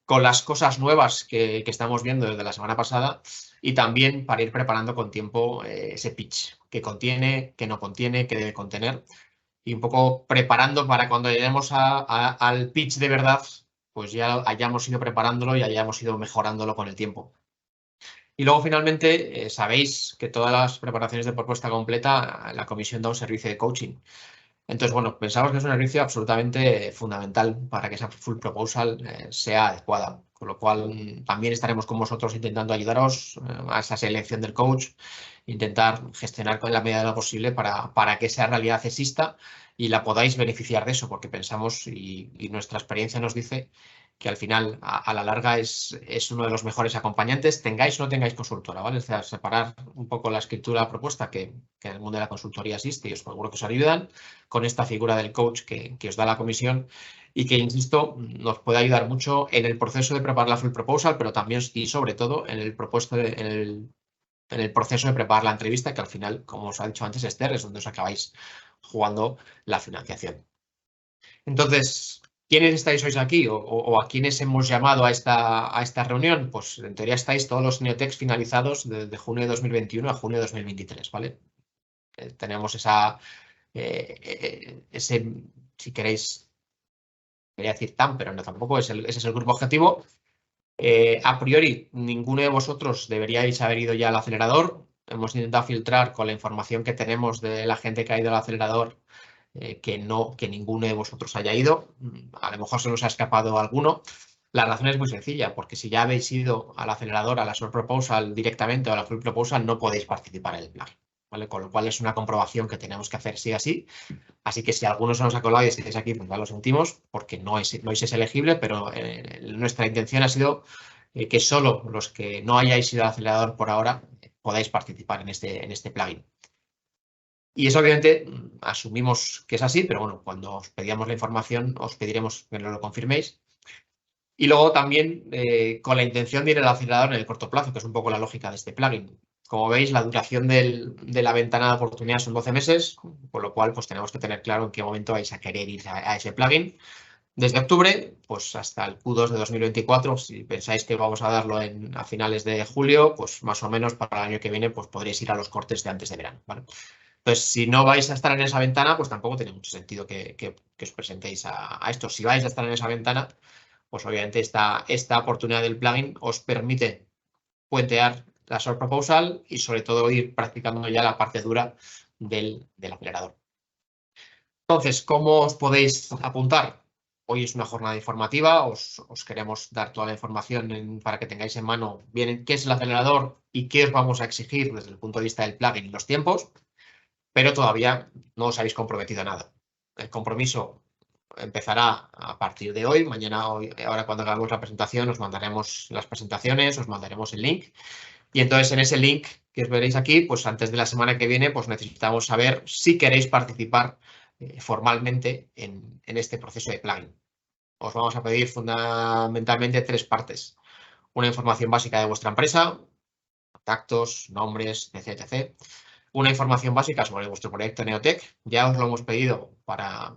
con las cosas nuevas que estamos viendo desde la semana pasada y también para ir preparando con tiempo ese pitch, qué contiene, qué no contiene, qué debe contener y un poco preparando para cuando lleguemos al pitch de verdad, pues ya hayamos ido preparándolo y hayamos ido mejorándolo con el tiempo. Y luego, finalmente, sabéis que todas las preparaciones de propuesta completa, la comisión da un servicio de coaching. Entonces, bueno, pensamos que es un servicio absolutamente fundamental para que esa full proposal sea adecuada. Con lo cual, también estaremos con vosotros intentando ayudaros a esa selección del coach, intentar gestionar con la medida de lo posible para que esa realidad exista y la podáis beneficiar de eso, porque pensamos y nuestra experiencia nos dice que al final, a la larga, es uno de los mejores acompañantes, tengáis o no tengáis consultora, ¿vale? O sea, separar un poco la escritura de la propuesta, que en el mundo de la consultoría existe y os seguro que os ayudan, con esta figura del coach que os da la comisión y que, insisto, nos puede ayudar mucho en el proceso de preparar la full proposal, pero también y sobre todo en el proceso de preparar la entrevista, que al final, como os ha dicho antes Esther, es donde os acabáis jugando la financiación. Entonces, ¿quiénes estáis hoy aquí o a quiénes hemos llamado a esta reunión? Pues en teoría estáis todos los Neotecs finalizados desde junio de 2021 a junio de 2023, ¿vale? Tenemos si queréis, quería decir TAM, pero no tampoco, ese es el grupo objetivo. A priori, ninguno de vosotros deberíais haber ido ya al acelerador. Hemos intentado filtrar con la información que tenemos de la gente que ha ido al acelerador que ninguno de vosotros haya ido. A lo mejor se nos ha escapado alguno. La razón es muy sencilla, porque si ya habéis ido al acelerador, a la short proposal directamente o a la full proposal, no podéis participar en el plan, ¿vale? Con lo cual es una comprobación que tenemos que hacer sí así. Así que si alguno se nos ha colado y estáis aquí, pues ya lo sentimos, porque no es elegible, pero nuestra intención ha sido que solo los que no hayáis ido al acelerador por ahora podáis participar en este plugin. Y eso, obviamente, asumimos que es así, pero bueno, cuando os pedíamos la información, os pediremos que nos lo confirméis. Y luego también con la intención de ir al acelerador en el corto plazo, que es un poco la lógica de este plugin. como veis, la duración de la ventana de oportunidad son 12 meses, con lo cual pues tenemos que tener claro en qué momento vais a querer ir a ese plugin. Desde octubre, pues hasta el Q2 de 2024, si pensáis que vamos a darlo a finales de julio, pues más o menos para el año que viene, pues podréis ir a los cortes de antes de verano, ¿vale? Entonces, si no vais a estar en esa ventana, pues tampoco tiene mucho sentido que os presentéis a esto. Si vais a estar en esa ventana, pues obviamente esta oportunidad del plugin os permite puentear la short proposal y sobre todo ir practicando ya la parte dura del acelerador. Entonces, ¿cómo os podéis apuntar? Hoy es una jornada informativa, os queremos dar toda la información para que tengáis en mano bien qué es el acelerador y qué os vamos a exigir desde el punto de vista del plugin y los tiempos, pero todavía no os habéis comprometido a nada. El compromiso empezará a partir de hoy. Mañana, ahora cuando hagamos la presentación, os mandaremos las presentaciones, os mandaremos el link. Y entonces en ese link que os veréis aquí, pues antes de la semana que viene, pues necesitamos saber si queréis participar formalmente en este proceso de plugin. Os vamos a pedir fundamentalmente 3 partes. Una información básica de vuestra empresa, contactos, nombres, etc. Una información básica sobre vuestro proyecto Neotec. Ya os lo hemos pedido para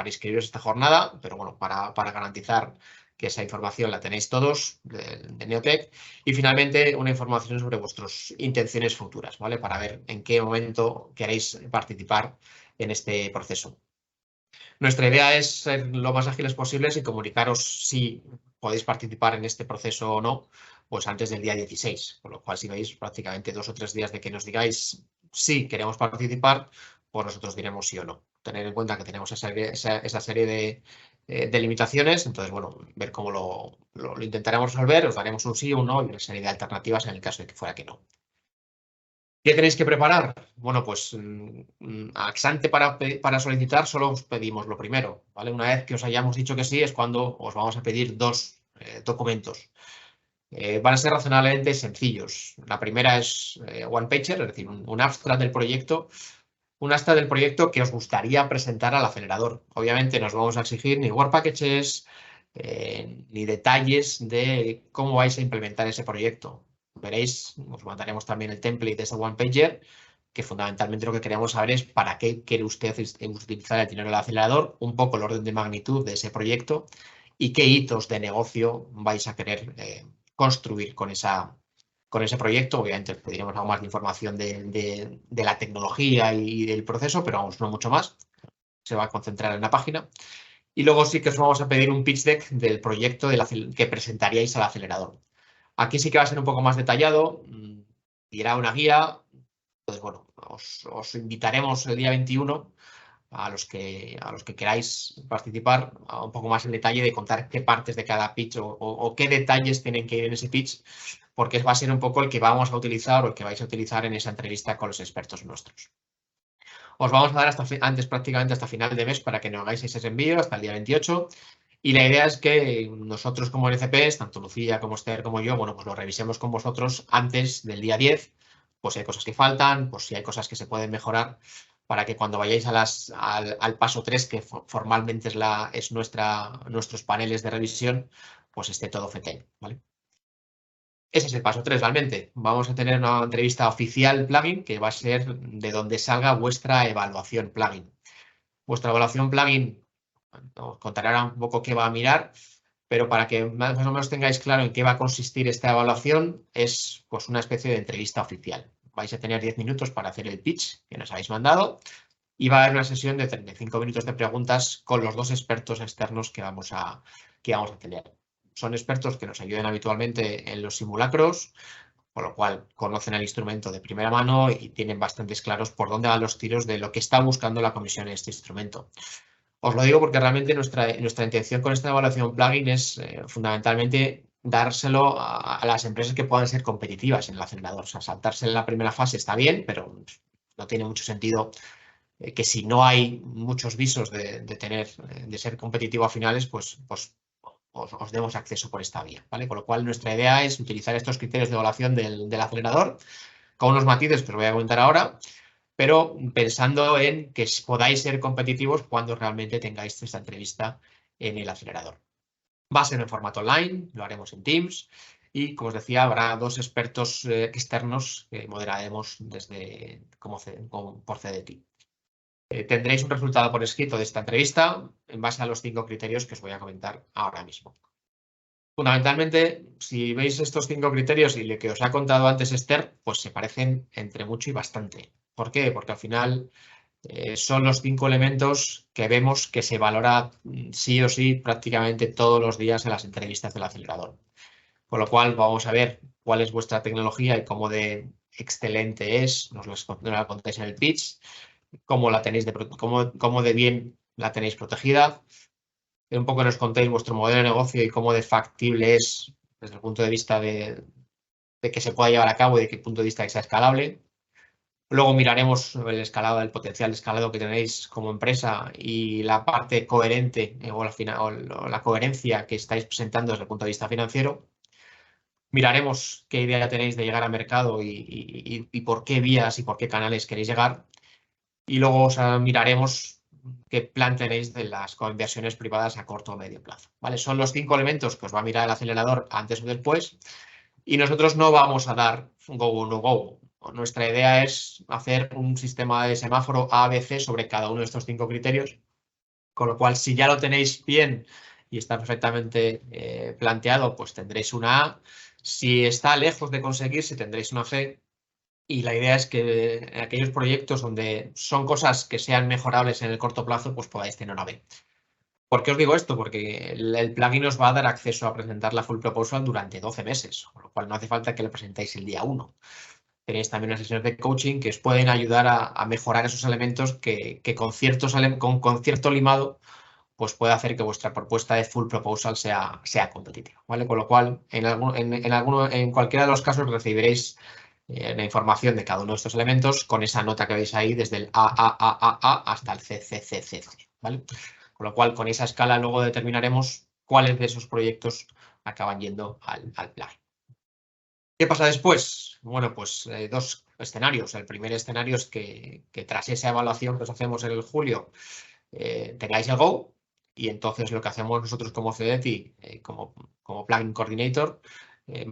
inscribiros a esta jornada, pero bueno, para garantizar que esa información la tenéis todos de Neotec. Y finalmente, una información sobre vuestras intenciones futuras, ¿vale? Para ver en qué momento queréis participar en este proceso. Nuestra idea es ser lo más ágiles posibles y comunicaros si podéis participar en este proceso o no, pues antes del día 16, con lo cual si veis prácticamente 2 o 3 días de que nos digáis si queremos participar, pues nosotros diremos sí o no. Tener en cuenta que tenemos esa serie de limitaciones, entonces, bueno, ver cómo lo intentaremos resolver, os daremos un sí o un no y una serie de alternativas en el caso de que fuera que no. ¿Qué tenéis que preparar? Bueno, pues ex ante para solicitar solo os pedimos lo primero, ¿vale? Una vez que os hayamos dicho que sí es cuando os vamos a pedir 2 documentos. Van a ser razonablemente sencillos. La primera es one pager, es decir, un abstract del proyecto. Un abstract del proyecto que os gustaría presentar al acelerador. Obviamente no os vamos a exigir ni work packages ni detalles de cómo vais a implementar ese proyecto. Veréis, os mandaremos también el template de ese one pager, que fundamentalmente lo que queremos saber es para qué quiere usted utilizar el dinero del acelerador, un poco el orden de magnitud de ese proyecto y qué hitos de negocio vais a querer construir con ese proyecto. Obviamente pediremos algo más de información de la tecnología y del proceso, pero vamos, no mucho más. Se va a concentrar en la página. Y luego sí que os vamos a pedir un pitch deck del proyecto que presentaríais al acelerador. Aquí sí que va a ser un poco más detallado, dirá una guía. Entonces, bueno, os invitaremos el día 21 a los que queráis participar a un poco más en detalle de contar qué partes de cada pitch o qué detalles tienen que ir en ese pitch, porque va a ser un poco el que vamos a utilizar o el que vais a utilizar en esa entrevista con los expertos nuestros. Os vamos a dar prácticamente hasta final de mes para que no hagáis ese envío hasta el día 28. Y la idea es que nosotros como NCPs, tanto Lucía como Esther como yo, bueno, pues lo revisemos con vosotros antes del día 10, pues si hay cosas que faltan, pues si hay cosas que se pueden mejorar, para que cuando vayáis al paso 3, que formalmente es nuestros paneles de revisión, pues esté todo fetén, ¿vale? Ese es el paso 3 realmente. Vamos a tener una entrevista oficial plugin que va a ser de donde salga vuestra evaluación plugin. Vuestra evaluación plugin, os contaré ahora un poco qué va a mirar, pero para que más o menos tengáis claro en qué va a consistir esta evaluación, es pues una especie de entrevista oficial. Vais a tener 10 minutos para hacer el pitch que nos habéis mandado y va a haber una sesión de 35 minutos de preguntas con los 2 expertos externos que vamos a tener. Son expertos que nos ayudan habitualmente en los simulacros, con lo cual conocen el instrumento de primera mano y tienen bastantes claros por dónde van los tiros de lo que está buscando la comisión en este instrumento. Os lo digo porque realmente nuestra intención con esta evaluación plugin es fundamentalmente dárselo a las empresas que puedan ser competitivas en el acelerador. O sea, saltarse en la primera fase está bien, pero no tiene mucho sentido que si no hay muchos visos de ser competitivo a finales, pues os demos acceso por esta vía, ¿vale? Con lo cual, nuestra idea es utilizar estos criterios de evaluación del acelerador con unos matices que os voy a comentar ahora, pero pensando en que podáis ser competitivos cuando realmente tengáis esta entrevista en el acelerador. Va a ser en formato online, lo haremos en Teams Y, como os decía, habrá 2 expertos externos que moderaremos por CDT. Tendréis un resultado por escrito de esta entrevista en base a los 5 criterios que os voy a comentar ahora mismo. Fundamentalmente, si veis estos 5 criterios y lo que os ha contado antes Esther, pues se parecen entre mucho y bastante. ¿Por qué? Porque al final son los 5 elementos que vemos que se valora sí o sí prácticamente todos los días en las entrevistas del acelerador. Con lo cual vamos a ver cuál es vuestra tecnología y cómo de excelente es, nos la contáis en el pitch, cómo de bien la tenéis protegida. Un poco nos contéis vuestro modelo de negocio y cómo de factible es desde el punto de vista de que se pueda llevar a cabo y de qué punto de vista que sea escalable. Luego miraremos el potencial de escalado que tenéis como empresa y la parte coherente o la coherencia que estáis presentando desde el punto de vista financiero. Miraremos qué idea tenéis de llegar al mercado y por qué vías y por qué canales queréis llegar. Y luego miraremos qué plan tenéis de las coinversiones privadas a corto o medio plazo. ¿Vale? Son los 5 elementos que os va a mirar el acelerador antes o después. Y nosotros no vamos a dar go o no go. Nuestra idea es hacer un sistema de semáforo ABC sobre cada uno de estos 5 criterios. Con lo cual, si ya lo tenéis bien y está perfectamente planteado, pues tendréis una A. Si está lejos de conseguirse, tendréis una C. Y la idea es que en aquellos proyectos donde son cosas que sean mejorables en el corto plazo, pues podáis tener una B. ¿Por qué os digo esto? Porque el plugin os va a dar acceso a presentar la full proposal durante 12 meses, con lo cual no hace falta que lo presentéis el día 1. Tenéis también unas sesiones de coaching que os pueden ayudar a mejorar esos elementos que con cierto limado pues puede hacer que vuestra propuesta de full proposal sea competitiva, ¿vale? Con lo cual, en cualquiera de los casos recibiréis la información de cada uno de estos elementos con esa nota que veis ahí desde el AAAA hasta el CCCCC, ¿vale? Con lo cual, con esa escala luego determinaremos cuáles de esos proyectos acaban yendo al plugin. ¿Qué pasa después? Bueno, pues 2 escenarios. El primer escenario es que tras esa evaluación que os hacemos en el julio tengáis el go. Y entonces lo que hacemos nosotros como CDT, como Plugin Coordinator,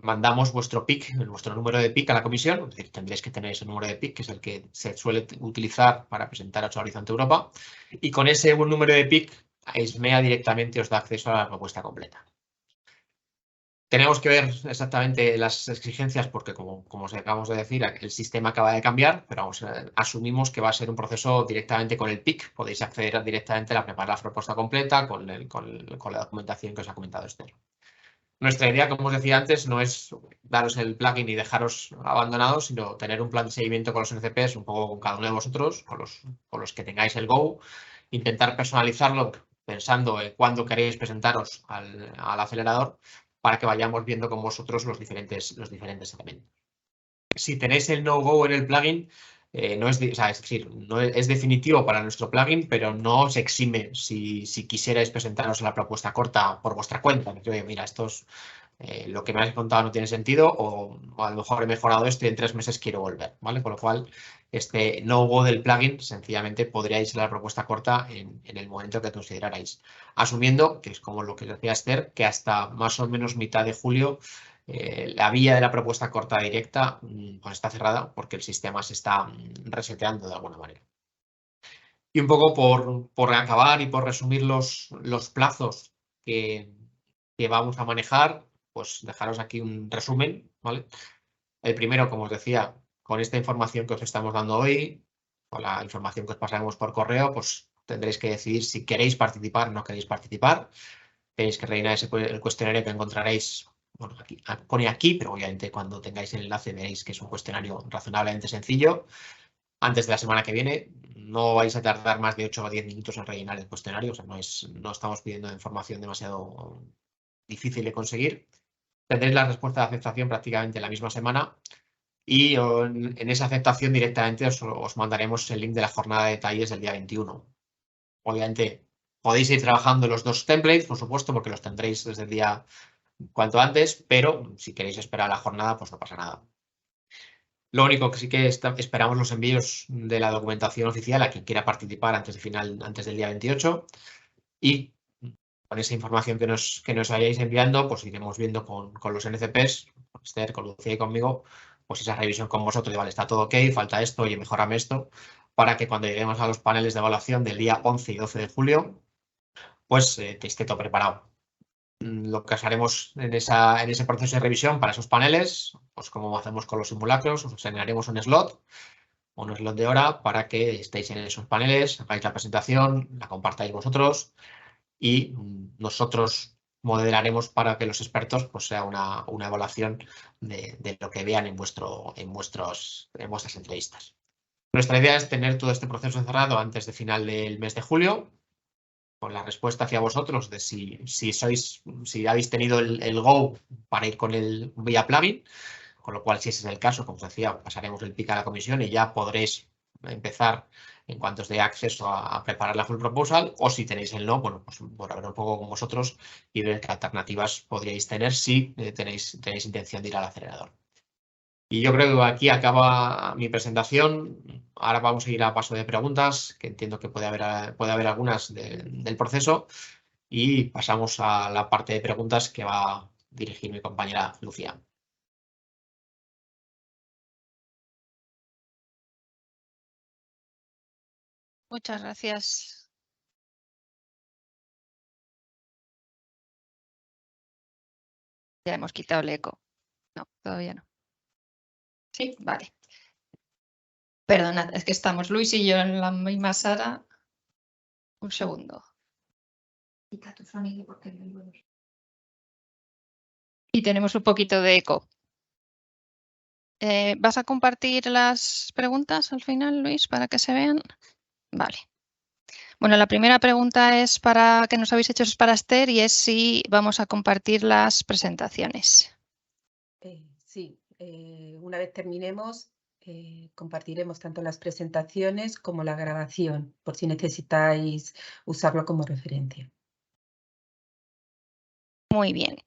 mandamos vuestro PIC, vuestro número de PIC a la comisión. Es decir, tendréis que tener ese número de PIC, que es el que se suele utilizar para presentar a Horizonte Europa. Y con ese número de PIC, ISMEA directamente os da acceso a la propuesta completa. Tenemos que ver exactamente las exigencias porque, como os acabamos de decir, el sistema acaba de cambiar, pero asumimos que va a ser un proceso directamente con el PIC. Podéis acceder directamente a preparar la propuesta completa con la documentación que os ha comentado Esther. Nuestra idea, como os decía antes, no es daros el plugin y dejaros abandonados, sino tener un plan de seguimiento con los NCPs, un poco con cada uno de vosotros, con los que tengáis el go, intentar personalizarlo pensando en cuándo queréis presentaros al acelerador, para que vayamos viendo con vosotros los diferentes elementos. Si tenéis el no-go en el plugin, no es definitivo para nuestro plugin, pero no os exime si quisierais presentaros a la propuesta corta por vuestra cuenta. Oye, mira, lo que me has contado no tiene sentido o a lo mejor he mejorado esto y en 3 meses quiero volver, ¿vale? Con lo cual, este no-go del plugin, sencillamente podríais ir a la propuesta corta en el momento que considerarais. Asumiendo, que es como lo que decía Esther, que hasta más o menos mitad de julio la vía de la propuesta corta directa pues está cerrada porque el sistema se está reseteando de alguna manera. Y un poco por acabar y por resumir los plazos que vamos a manejar, pues dejaros aquí un resumen, ¿vale? El primero, como os decía, con esta información que os estamos dando hoy, con la información que os pasaremos por correo, pues tendréis que decidir si queréis participar o no queréis participar. Tenéis que rellenar el cuestionario que encontraréis, bueno, pone aquí, pero obviamente cuando tengáis el enlace veréis que es un cuestionario razonablemente sencillo. Antes de la semana que viene, no vais a tardar más de 8 o 10 minutos en rellenar el cuestionario, o sea, no estamos pidiendo información demasiado difícil de conseguir. Tendréis la respuesta de aceptación prácticamente la misma semana y en esa aceptación directamente os mandaremos el link de la jornada de detalles del día 21. Obviamente podéis ir trabajando los 2 templates, por supuesto, porque los tendréis desde el día cuanto antes, pero si queréis esperar a la jornada, pues no pasa nada. Lo único que sí que esperamos los envíos de la documentación oficial a quien quiera participar antes del día 28 y con esa información que nos vayáis enviando, pues iremos viendo con los NCPs, con Esther, con Lucía y conmigo, pues esa revisión con vosotros de, vale, está todo ok, falta esto, oye, mejórame esto, para que cuando lleguemos a los paneles de evaluación del día 11 y 12 de julio, pues que esté todo preparado. Lo que haremos en ese proceso de revisión para esos paneles, pues como hacemos con los simulacros, os asignaremos un slot de hora para que estéis en esos paneles, hagáis la presentación, la compartáis vosotros y nosotros moderaremos para que los expertos pues sea una evaluación de lo que vean en vuestras entrevistas. Nuestra idea es tener todo este proceso cerrado antes de final del mes de julio, con la respuesta hacia vosotros de si habéis tenido el go para ir con el vía plugin, con lo cual, si ese es el caso, como os decía, pasaremos el pick a la comisión y ya podréis empezar, en cuanto os dé acceso a preparar la full proposal, o si tenéis el no, bueno, pues por hablar un poco con vosotros y ver qué alternativas podríais tener si tenéis intención de ir al acelerador. Y yo creo que aquí acaba mi presentación. Ahora vamos a ir a paso de preguntas, que entiendo que puede haber algunas del proceso, y pasamos a la parte de preguntas que va a dirigir mi compañera Lucía. Muchas gracias. Ya hemos quitado el eco. No, todavía no. Sí, vale. Perdonad, es que estamos Luis y yo en la misma sala. Un segundo. Quita tu sonido porque no lo oigo. Y tenemos un poquito de eco. ¿Vas a compartir las preguntas al final, Luis, para que se vean? Vale. Bueno, la primera pregunta es que nos habéis hecho es para Esther y es si vamos a compartir las presentaciones. Sí, una vez terminemos, compartiremos tanto las presentaciones como la grabación, por si necesitáis usarlo como referencia. Muy bien.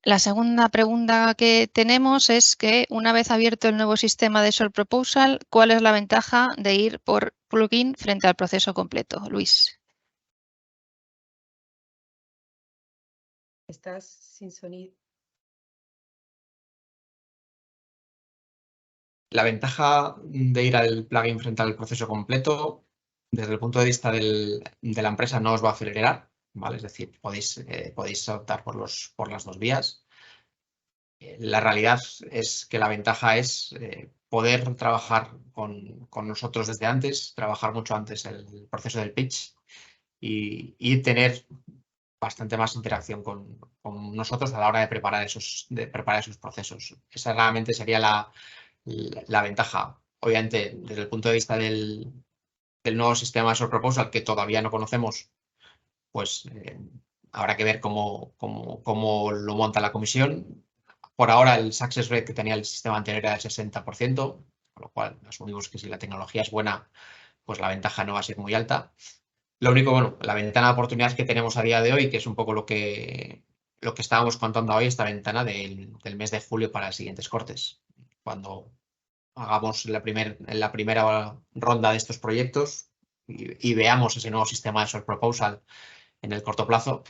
La segunda pregunta que tenemos es que una vez abierto el nuevo sistema de Solve Proposal, ¿cuál es la ventaja de ir por plugin frente al proceso completo? Luis. Estás sin sonido. La ventaja de ir al plugin frente al proceso completo, desde el punto de vista de la empresa, no os va a acelerar, ¿vale? Es decir, podéis optar por las dos vías. La realidad es que la ventaja es poder trabajar con nosotros desde antes, trabajar mucho antes el proceso del pitch y tener bastante más interacción con nosotros a la hora de preparar esos procesos. Esa realmente sería la ventaja. Obviamente, desde el punto de vista del nuevo sistema de Solve Proposal, que todavía no conocemos, pues habrá que ver cómo lo monta la comisión. Por ahora, el success rate que tenía el sistema anterior era del 60%, con lo cual asumimos que si la tecnología es buena, pues la ventaja no va a ser muy alta. Lo único, bueno, la ventana de oportunidades que tenemos a día de hoy, que es un poco lo que estábamos contando hoy, esta ventana del mes de julio para los siguientes cortes. Cuando hagamos la primera ronda de estos proyectos y veamos ese nuevo sistema de Solve Proposal en el corto plazo,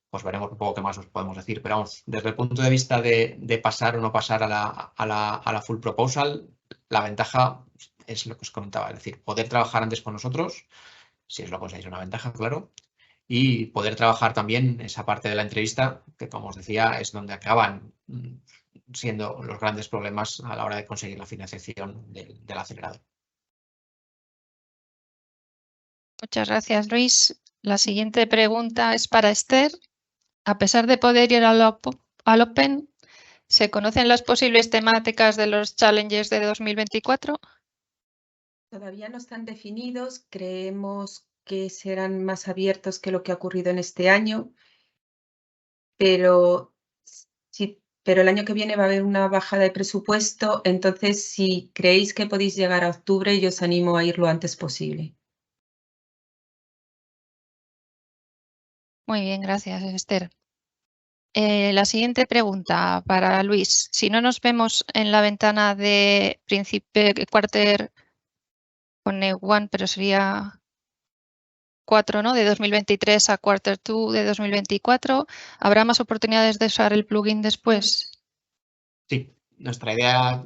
pues veremos un poco qué más os podemos decir. Pero vamos, desde el punto de vista de pasar o no pasar a la full proposal, la ventaja es lo que os comentaba, es decir, poder trabajar antes con nosotros, si os lo consideráis una ventaja, claro, y poder trabajar también esa parte de la entrevista, que como os decía, es donde acaban siendo los grandes problemas a la hora de conseguir la financiación del acelerador. Muchas gracias, Luis. La siguiente pregunta es para Esther. A pesar de poder ir al Open, ¿se conocen las posibles temáticas de los challenges de 2024? Todavía no están definidos, creemos que serán más abiertos que lo que ha ocurrido en este año, pero el año que viene va a haber una bajada de presupuesto, entonces si creéis que podéis llegar a octubre, yo os animo a ir lo antes posible. Muy bien, gracias, Esther. La siguiente pregunta para Luis. Si no nos vemos en la ventana de quarter, pone one, pero sería 4, ¿no? De 2023 a Quarter 2 de 2024. ¿Habrá más oportunidades de usar el plugin después? Sí, nuestra idea,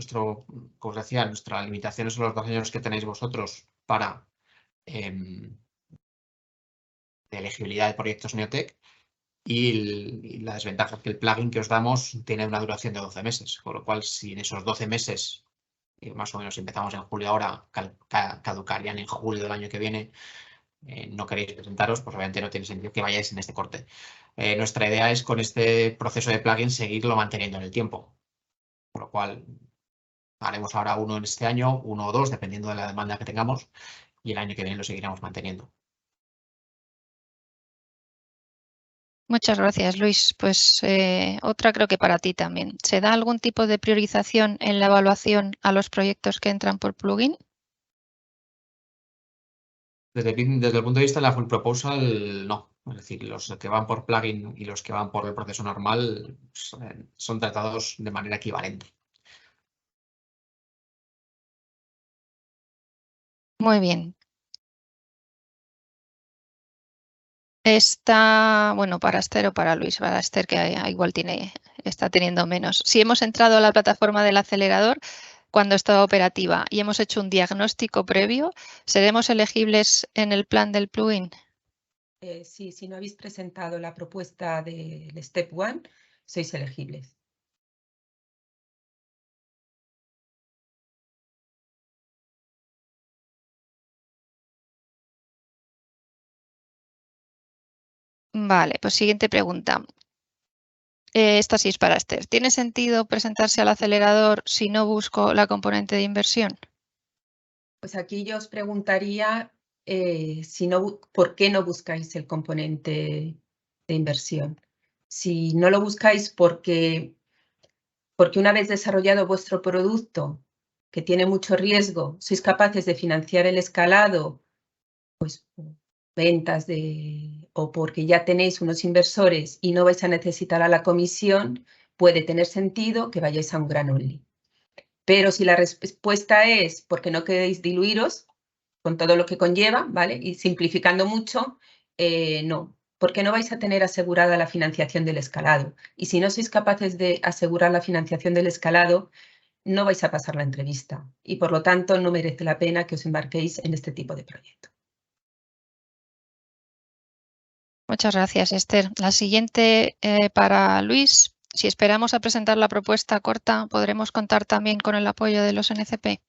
como os decía, nuestra limitación son los 2 años que tenéis vosotros para de elegibilidad de proyectos Neotec y la desventaja es que el plugin que os damos tiene una duración de 12 meses, con lo cual si en esos 12 meses, más o menos si empezamos en julio ahora, caducarían en julio del año que viene, no queréis presentaros, pues obviamente no tiene sentido que vayáis en este corte. Nuestra idea es con este proceso de plugin seguirlo manteniendo en el tiempo, por lo cual haremos ahora uno en este año, 1 o 2, dependiendo de la demanda que tengamos, y el año que viene lo seguiremos manteniendo. Muchas gracias, Luis. Pues otra creo que para ti también. ¿Se da algún tipo de priorización en la evaluación a los proyectos que entran por plugin? Desde el punto de vista de la full proposal, no. Es decir, los que van por plugin y los que van por el proceso normal son tratados de manera equivalente. Muy bien. Está, bueno, para Esther o para Luis, para Esther que igual está teniendo menos. Si hemos entrado a la plataforma del acelerador cuando está operativa y hemos hecho un diagnóstico previo, ¿seremos elegibles en el plan del plugin? Sí, si no habéis presentado la propuesta del Step 1, sois elegibles. Vale, pues siguiente pregunta. Esta sí es para Esther. ¿Tiene sentido presentarse al acelerador si no busco la componente de inversión? Pues aquí yo os preguntaría ¿por qué no buscáis el componente de inversión? Si no lo buscáis porque una vez desarrollado vuestro producto, que tiene mucho riesgo, sois capaces de financiar el escalado, pues ventas o porque ya tenéis unos inversores y no vais a necesitar a la comisión, puede tener sentido que vayáis a un gran only. Pero si la respuesta es porque no queréis diluiros con todo lo que conlleva, ¿vale? Y simplificando mucho, no, porque no vais a tener asegurada la financiación del escalado. Y si no sois capaces de asegurar la financiación del escalado, no vais a pasar la entrevista. Y por lo tanto, no merece la pena que os embarquéis en este tipo de proyecto. Muchas gracias, Esther. La siguiente para Luis. Si esperamos a presentar la propuesta corta, ¿podremos contar también con el apoyo de los NCP?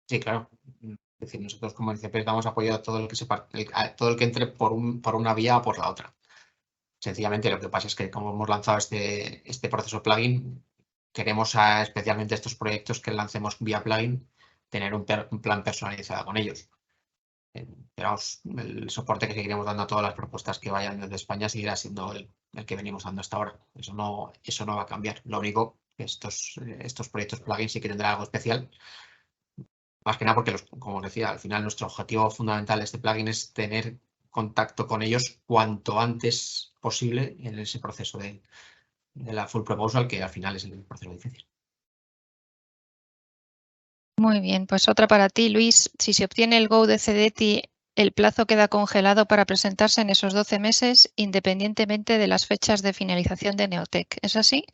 Sí, claro. Es decir, nosotros como NCP damos apoyo a todo el que entre por una vía o por la otra. Sencillamente lo que pasa es que como hemos lanzado este proceso plugin, queremos especialmente estos proyectos que lancemos vía plugin, tener un plan personalizado con ellos. Pero el soporte que seguiremos dando a todas las propuestas que vayan desde España seguirá siendo el que venimos dando hasta ahora. Eso no va a cambiar. Lo único que estos proyectos plugin sí que tendrán algo especial. Más que nada porque, como os decía, al final nuestro objetivo fundamental de este plugin es tener contacto con ellos cuanto antes posible en ese proceso de la full proposal, que al final es el proceso difícil. Muy bien, pues otra para ti, Luis. Si se obtiene el Go de Cedeti, el plazo queda congelado para presentarse en esos 12 meses, independientemente de las fechas de finalización de Neotec. ¿Es así?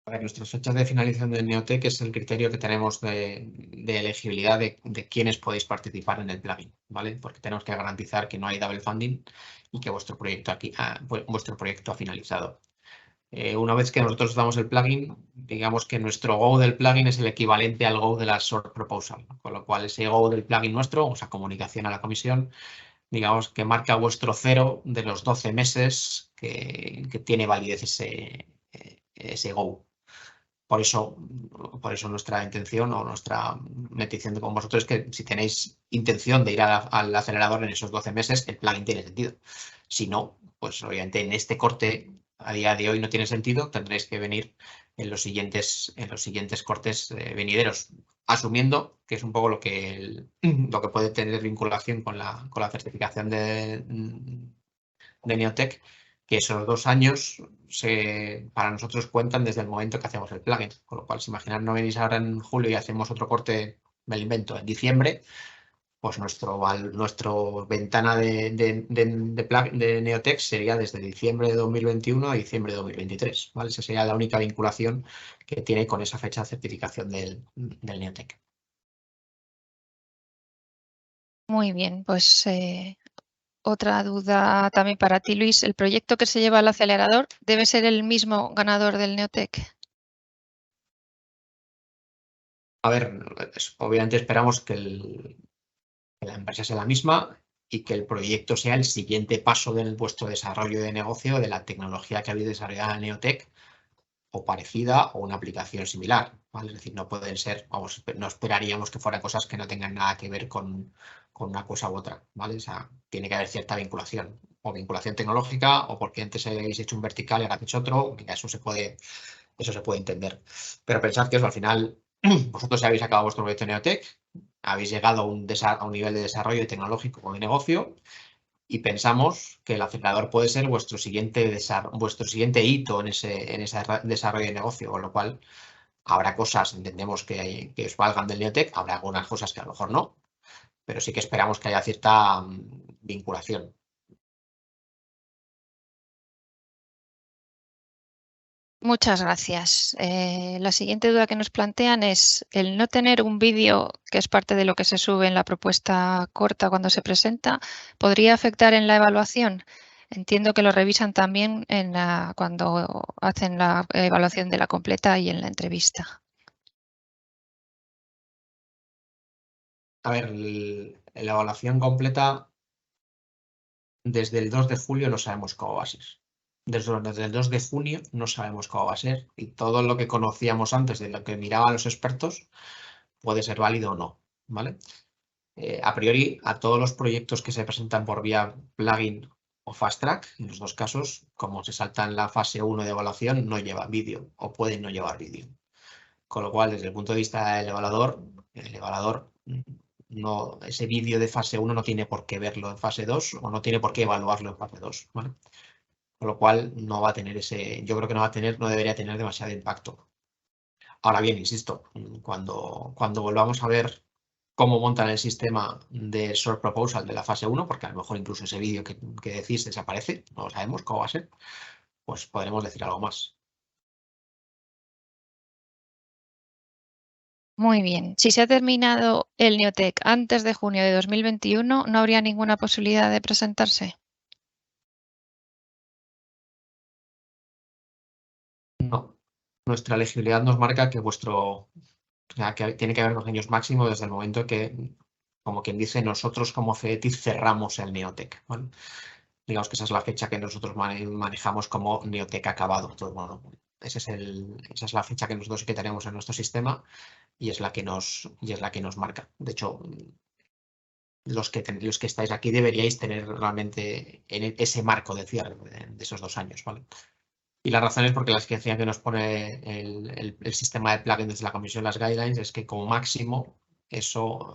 A ver, nuestras fechas de finalización de Neotec es el criterio que tenemos de elegibilidad de quiénes podéis participar en el plugin, ¿vale? Porque tenemos que garantizar que no hay double funding y que vuestro proyecto ha finalizado. Una vez que nosotros damos el plugin, digamos que nuestro Go del plugin es el equivalente al Go de la short proposal, con lo cual ese Go del plugin nuestro, o sea, comunicación a la comisión, digamos que marca vuestro cero de los 12 meses que tiene validez ese Go. Por eso nuestra intención o nuestra petición con vosotros es que si tenéis intención de ir al acelerador en esos 12 meses, el plugin tiene sentido. Si no, pues obviamente en este corte a día de hoy no tiene sentido, tendréis que venir en los siguientes cortes venideros, asumiendo que es un poco lo que puede tener vinculación con la certificación de Neotec, que esos 2 años para nosotros cuentan desde el momento que hacemos el plugin. Con lo cual, si imaginar no venís ahora en julio y hacemos otro corte, me lo invento, en diciembre, pues nuestro ventana de Neotec sería desde diciembre de 2021 a diciembre de 2023, ¿vale? Esa sería la única vinculación que tiene con esa fecha de certificación del Neotec. Muy bien, pues otra duda también para ti, Luis. ¿El proyecto que se lleva al acelerador debe ser el mismo ganador del Neotec? A ver, obviamente esperamos que la empresa sea la misma y que el proyecto sea el siguiente paso de vuestro desarrollo de negocio de la tecnología que habéis desarrollado en Neotec o parecida o una aplicación similar, ¿vale? Es decir, no pueden ser, vamos, no esperaríamos que fueran cosas que no tengan nada que ver con una cosa u otra, ¿vale? O sea, tiene que haber cierta vinculación, o vinculación tecnológica, o porque antes habéis hecho un vertical y ahora habéis hecho otro, eso se puede entender. Pero pensad que eso, al final, vosotros ya habéis acabado vuestro proyecto Neotec, habéis llegado a un nivel de desarrollo tecnológico o de negocio y pensamos que el acelerador puede ser vuestro siguiente hito en ese desarrollo de negocio, con lo cual habrá cosas, entendemos que os valgan del Neotec, habrá algunas cosas que a lo mejor no, pero sí que esperamos que haya cierta vinculación. Muchas gracias. La siguiente duda que nos plantean es el no tener un vídeo, que es parte de lo que se sube en la propuesta corta cuando se presenta, ¿podría afectar en la evaluación? Entiendo que lo revisan también cuando hacen la evaluación de la completa y en la entrevista. A ver, la evaluación completa desde el 2 de julio no sabemos cómo va a ser. Desde el 2 de junio no sabemos cómo va a ser y todo lo que conocíamos antes de lo que miraban los expertos puede ser válido o no, ¿vale? A priori, a todos los proyectos que se presentan por vía plugin o fast track, en los dos casos, como se salta en la fase 1 de evaluación, no lleva vídeo o pueden no llevar vídeo. Con lo cual, desde el punto de vista del evaluador, ese vídeo de fase 1 no tiene por qué verlo en fase 2 o no tiene por qué evaluarlo en fase 2, ¿vale? Con lo cual no va a tener yo creo que no debería tener demasiado impacto. Ahora bien, insisto, cuando volvamos a ver cómo montan el sistema de Short Proposal de la fase 1, porque a lo mejor incluso ese vídeo que decís desaparece, no lo sabemos cómo va a ser, pues podremos decir algo más. Muy bien. Si se ha terminado el Neotec antes de junio de 2021, ¿no habría ninguna posibilidad de presentarse? No. Nuestra elegibilidad nos marca que que tiene que haber 2 años máximo desde el momento que, como quien dice, nosotros como CETIZ cerramos el Neotec, ¿vale? Digamos que esa es la fecha que nosotros manejamos como Neotec acabado. Entonces, bueno, esa es la fecha que nosotros sí que tenemos en nuestro sistema y es la que nos marca. De hecho, los que estáis aquí deberíais tener realmente ese marco de cierre de esos 2 años, ¿vale? Y la razón es porque las que decían que nos pone el sistema de plugin desde la comisión, las guidelines, es que como máximo eso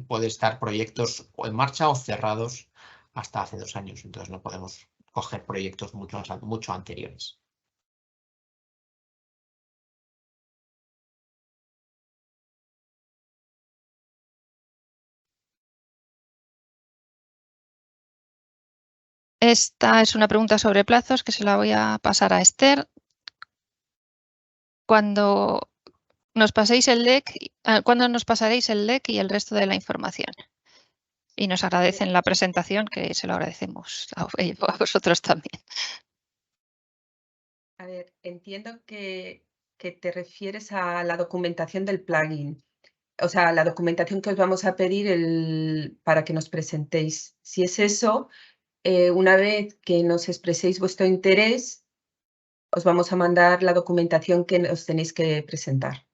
puede estar proyectos o en marcha o cerrados hasta hace 2 años. Entonces no podemos coger proyectos mucho anteriores. Esta es una pregunta sobre plazos que se la voy a pasar a Esther. Cuando nos paséis el deck, ¿cuándo nos pasaréis el deck y el resto de la información? Y nos agradecen la presentación, que se lo agradecemos a vosotros también. A ver, entiendo que te refieres a la documentación del plugin. O sea, la documentación que os vamos a pedir para que nos presentéis. Si es eso, una vez que nos expreséis vuestro interés, os vamos a mandar la documentación que os tenéis que presentar.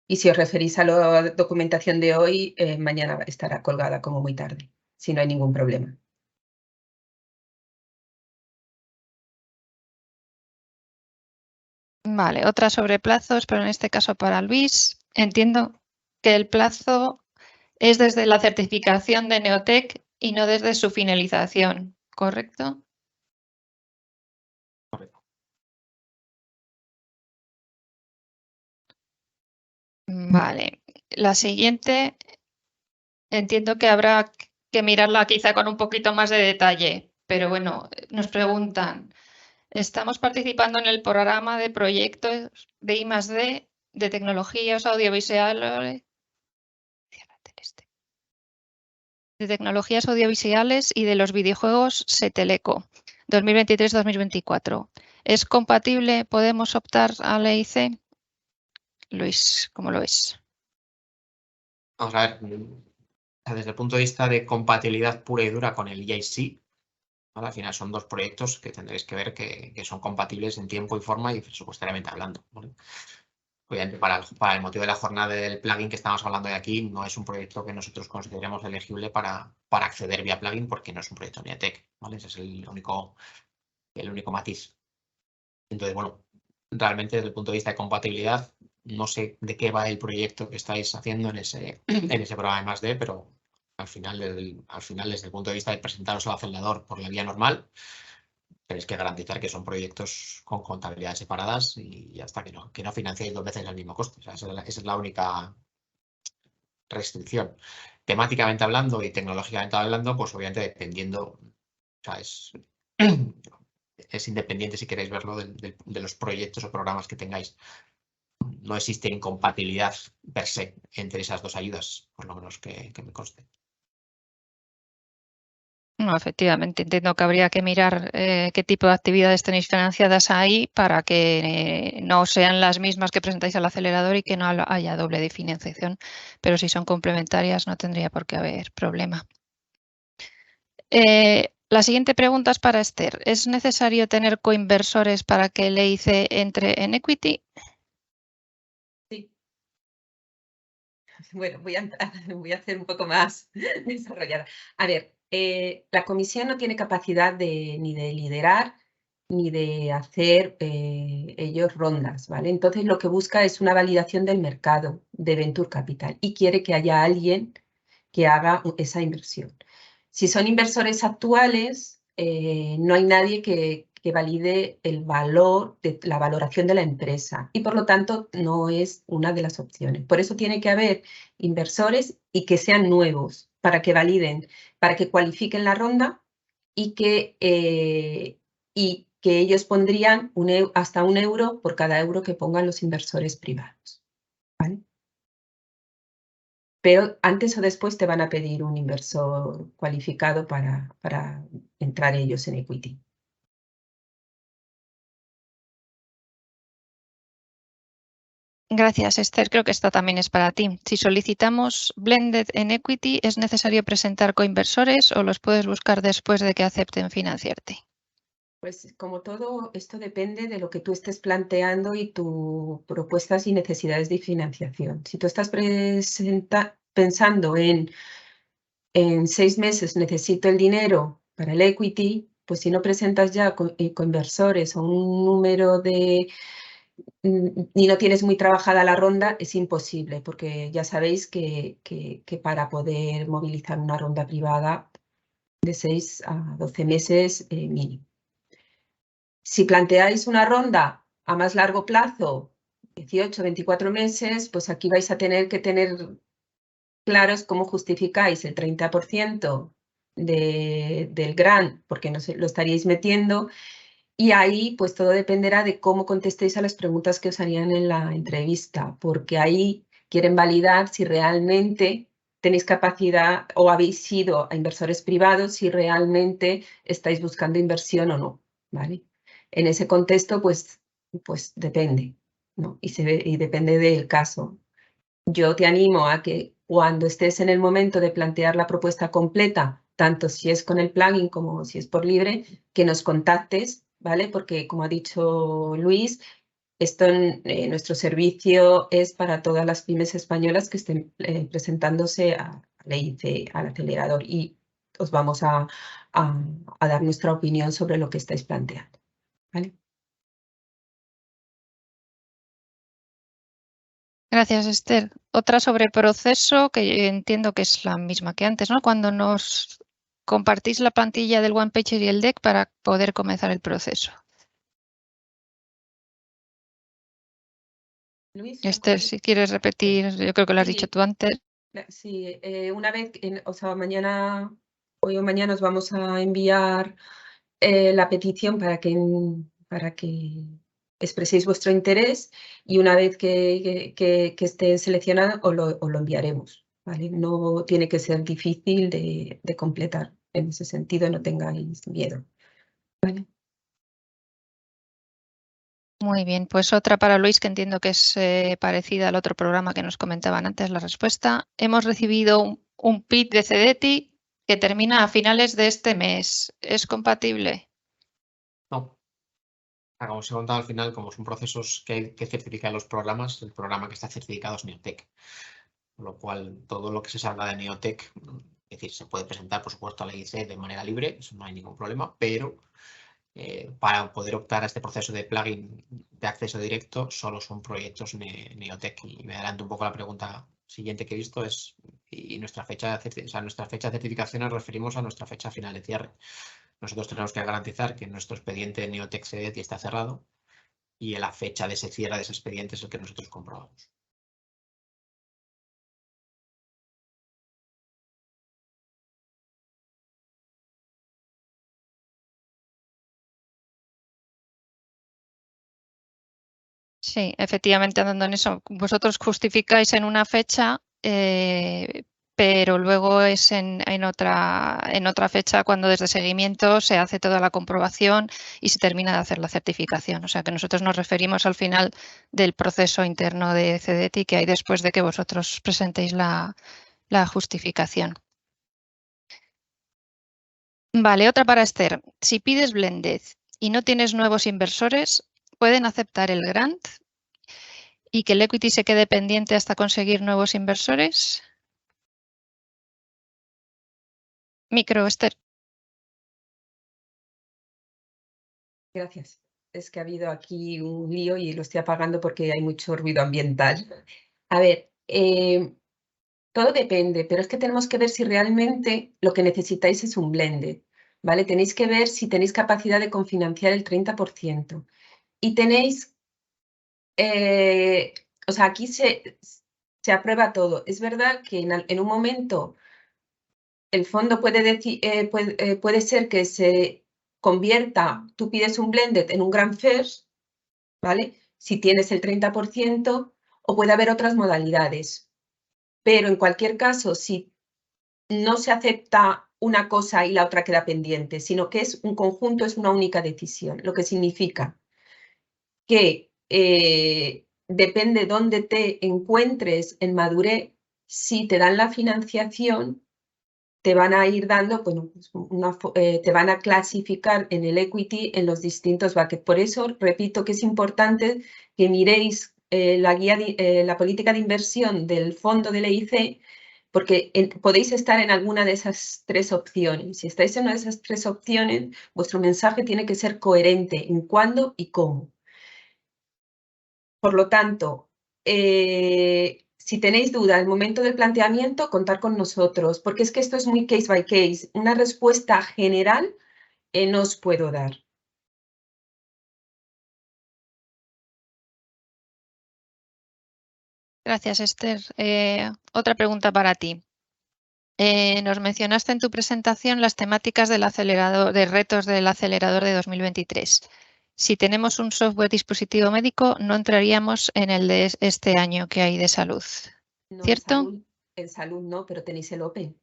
Y si os referís a la documentación de hoy, mañana estará colgada como muy tarde, si no hay ningún problema. Vale, otra sobre plazos, pero en este caso para Luis. Entiendo que el plazo es desde la certificación de Neotec y no desde su finalización, ¿correcto? Correcto. Vale, la siguiente entiendo que habrá que mirarla quizá con un poquito más de detalle, pero bueno, nos preguntan, ¿estamos participando en el programa de proyectos de I+D de tecnologías audiovisuales? De tecnologías audiovisuales y de los videojuegos Seteleco 2023-2024. ¿Es compatible? ¿Podemos optar a la EIC? Luis, ¿cómo lo ves? Vamos a ver, desde el punto de vista de compatibilidad pura y dura con el EIC, ¿vale? Al final son dos proyectos que tendréis que ver que son compatibles en tiempo y forma y presupuestariamente hablando, ¿vale? Obviamente, para el motivo de la jornada del plugin que estamos hablando de aquí, no es un proyecto que nosotros consideremos elegible para acceder vía plugin porque no es un proyecto NIATEC, ¿vale? Ese es el único matiz. Entonces, bueno, realmente desde el punto de vista de compatibilidad, no sé de qué va el proyecto que estáis haciendo en ese programa de +D, pero al final, desde el punto de vista de presentaros al acelerador por la vía normal, tenéis que garantizar que son proyectos con contabilidades separadas y hasta que no financiéis dos veces el mismo coste. O sea, esa es la única restricción. Temáticamente hablando y tecnológicamente hablando, pues obviamente dependiendo, o sea, es independiente si queréis verlo de los proyectos o programas que tengáis. No existe incompatibilidad per se entre esas dos ayudas, por lo menos que me conste. No, efectivamente, entiendo que habría que mirar qué tipo de actividades tenéis financiadas ahí para que no sean las mismas que presentáis al acelerador y que no haya doble de financiación, pero si son complementarias no tendría por qué haber problema. La siguiente pregunta es para Esther. ¿Es necesario tener coinversores para que el EIC entre en equity? Sí. Bueno, voy a hacer un poco más desarrollada. A ver, la comisión no tiene capacidad ni de liderar ni de hacer ellos rondas, ¿vale? Entonces lo que busca es una validación del mercado de Venture Capital y quiere que haya alguien que haga esa inversión. Si son inversores actuales, no hay nadie que valide el valor, la valoración de la empresa y por lo tanto no es una de las opciones. Por eso tiene que haber inversores y que sean nuevos para que validen, para que cualifiquen la ronda y que ellos pondrían hasta €1 por cada euro que pongan los inversores privados. ¿Vale? Pero antes o después te van a pedir un inversor cualificado para entrar ellos en equity. Gracias, Esther. Creo que esta también es para ti. Si solicitamos blended en equity, ¿es necesario presentar coinversores o los puedes buscar después de que acepten financiarte? Pues como todo, esto depende de lo que tú estés planteando y tus propuestas y necesidades de financiación. Si tú estás pensando en 6 meses necesito el dinero para el equity, pues si no presentas ya coinversores o un número y no tienes muy trabajada la ronda, es imposible, porque ya sabéis que para poder movilizar una ronda privada de 6 a 12 meses mínimo. Si planteáis una ronda a más largo plazo, 18, 24 meses, pues aquí vais a tener que tener claros cómo justificáis el 30% del grant, porque no lo estaríais metiendo, y ahí pues todo dependerá de cómo contestéis a las preguntas que os harían en la entrevista, porque ahí quieren validar si realmente tenéis capacidad o habéis sido a inversores privados, si realmente estáis buscando inversión o no, ¿vale? En ese contexto pues depende, ¿no? Y depende del caso. Yo te animo a que cuando estés en el momento de plantear la propuesta completa, tanto si es con el plugin como si es por libre, que nos contactes, ¿vale? Porque como ha dicho Luis, nuestro servicio es para todas las pymes españolas que estén presentándose a la EIC, al acelerador, y os vamos a dar nuestra opinión sobre lo que estáis planteando, ¿vale? Gracias, Esther. Otra sobre proceso, que entiendo que es la misma que antes, ¿no? Cuando nos compartís la plantilla del OnePager y el deck para poder comenzar el proceso. Luis, Esther, si quieres repetir, yo creo que lo has dicho tú antes. Sí, una vez, o sea, hoy o mañana os vamos a enviar la petición para que expreséis vuestro interés y una vez que esté seleccionado os lo enviaremos, ¿vale? No tiene que ser difícil de completar. En ese sentido, no tengáis miedo, ¿vale? Muy bien, pues otra para Luis, que entiendo que es parecida al otro programa que nos comentaban antes la respuesta. Hemos recibido un PIT de CEDETI que termina a finales de este mes. ¿Es compatible? No. Como os he contado al final, como son procesos que hay que certificar los programas, el programa que está certificado es Neotec. Con lo cual, todo lo que se salga de Neotec, es decir, se puede presentar, por supuesto, a la IC de manera libre, eso no hay ningún problema, pero para poder optar a este proceso de plugin de acceso directo, solo son proyectos Neotec. Y me adelanto un poco a la pregunta siguiente que he visto, y nuestra fecha de certificación nos referimos a nuestra fecha final de cierre. Nosotros tenemos que garantizar que nuestro expediente Neotec CEDETI está cerrado y la fecha de ese cierre de ese expediente es el que nosotros comprobamos. Sí, efectivamente, andando en eso. Vosotros justificáis en una fecha, pero luego es en otra fecha cuando desde seguimiento se hace toda la comprobación y se termina de hacer la certificación. O sea que nosotros nos referimos al final del proceso interno de CEDETI que hay después de que vosotros presentéis la justificación. Vale, otra para Esther. Si pides blended y no tienes nuevos inversores, ¿pueden aceptar el grant y que el equity se quede pendiente hasta conseguir nuevos inversores? Micro, Esther. Gracias. Es que ha habido aquí un lío y lo estoy apagando porque hay mucho ruido ambiental. A ver, todo depende, pero es que tenemos que ver si realmente lo que necesitáis es un blended, ¿vale? Tenéis que ver si tenéis capacidad de confinanciar el 30%. Y tenéis, o sea, aquí se aprueba todo. Es verdad que en un momento el fondo puede ser que se convierta, tú pides un blended en un grand first, ¿vale? Si tienes el 30%, o puede haber otras modalidades. Pero en cualquier caso, si no se acepta una cosa y la otra queda pendiente, sino que es un conjunto, es una única decisión, lo que significa que depende dónde te encuentres en madurez, si te dan la financiación, te van a ir dando, bueno, pues te van a clasificar en el equity en los distintos buckets. Por eso, repito que es importante que miréis la política de inversión del fondo del EIC, porque podéis estar en alguna de esas tres opciones. Si estáis en una de esas tres opciones, vuestro mensaje tiene que ser coherente en cuándo y cómo. Por lo tanto, si tenéis duda al momento del planteamiento, contar con nosotros, porque es que esto es muy case by case. Una respuesta general no os puedo dar. Gracias, Esther. Otra pregunta para ti. Nos mencionaste en tu presentación las temáticas del acelerador, de retos del acelerador de 2023. Si tenemos un software dispositivo médico, no entraríamos en el de este año que hay de salud, No, ¿cierto? en salud no, pero tenéis el Open.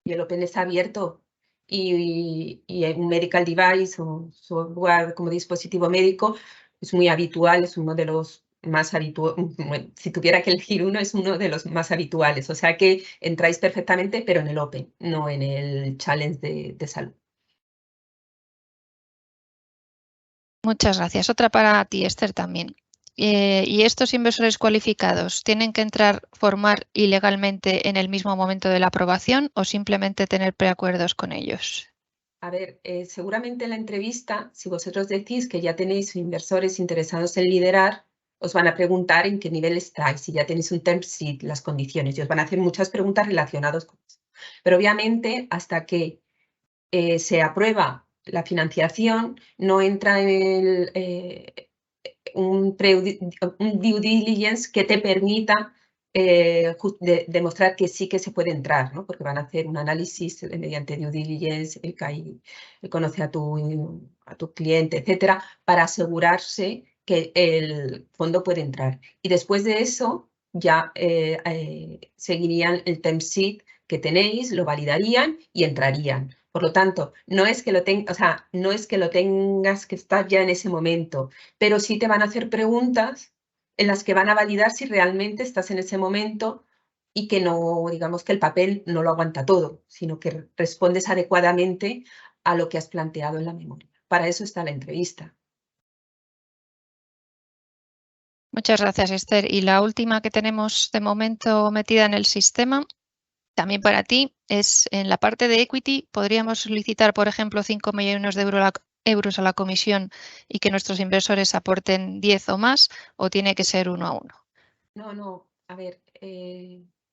Y el Open está abierto. Y un medical device o software como dispositivo médico es muy habitual, es uno de los más habituales. Bueno, si tuviera que elegir uno, es uno de los más habituales. O sea que entráis perfectamente, pero en el Open, no en el Challenge de salud. Muchas gracias. Otra para ti, Esther, también. ¿Y estos inversores cualificados tienen que entrar, formar ilegalmente en el mismo momento de la aprobación o simplemente tener preacuerdos con ellos? A ver, seguramente en la entrevista, si vosotros decís que ya tenéis inversores interesados en liderar, os van a preguntar en qué nivel estáis, si ya tenéis un term sheet, las condiciones, y os van a hacer muchas preguntas relacionadas con eso. Pero obviamente, hasta que se aprueba la financiación, no entra en un due diligence que te permita demostrar que sí que se puede entrar, ¿no? Porque van a hacer un análisis mediante due diligence, el conoce a tu cliente, etcétera, para asegurarse que el fondo puede entrar. Y después de eso ya seguirían el term sheet que tenéis, lo validarían y entrarían. Por lo tanto, no es que lo tengas que estar ya en ese momento, pero sí te van a hacer preguntas en las que van a validar si realmente estás en ese momento y que no, digamos que el papel no lo aguanta todo, sino que respondes adecuadamente a lo que has planteado en la memoria. Para eso está la entrevista. Muchas gracias, Esther. Y la última que tenemos de momento metida en el sistema, también para ti, es en la parte de equity. ¿Podríamos solicitar, por ejemplo, 5 millones de euros a la comisión y que nuestros inversores aporten 10 o más, o tiene que ser 1 a 1? No, a ver,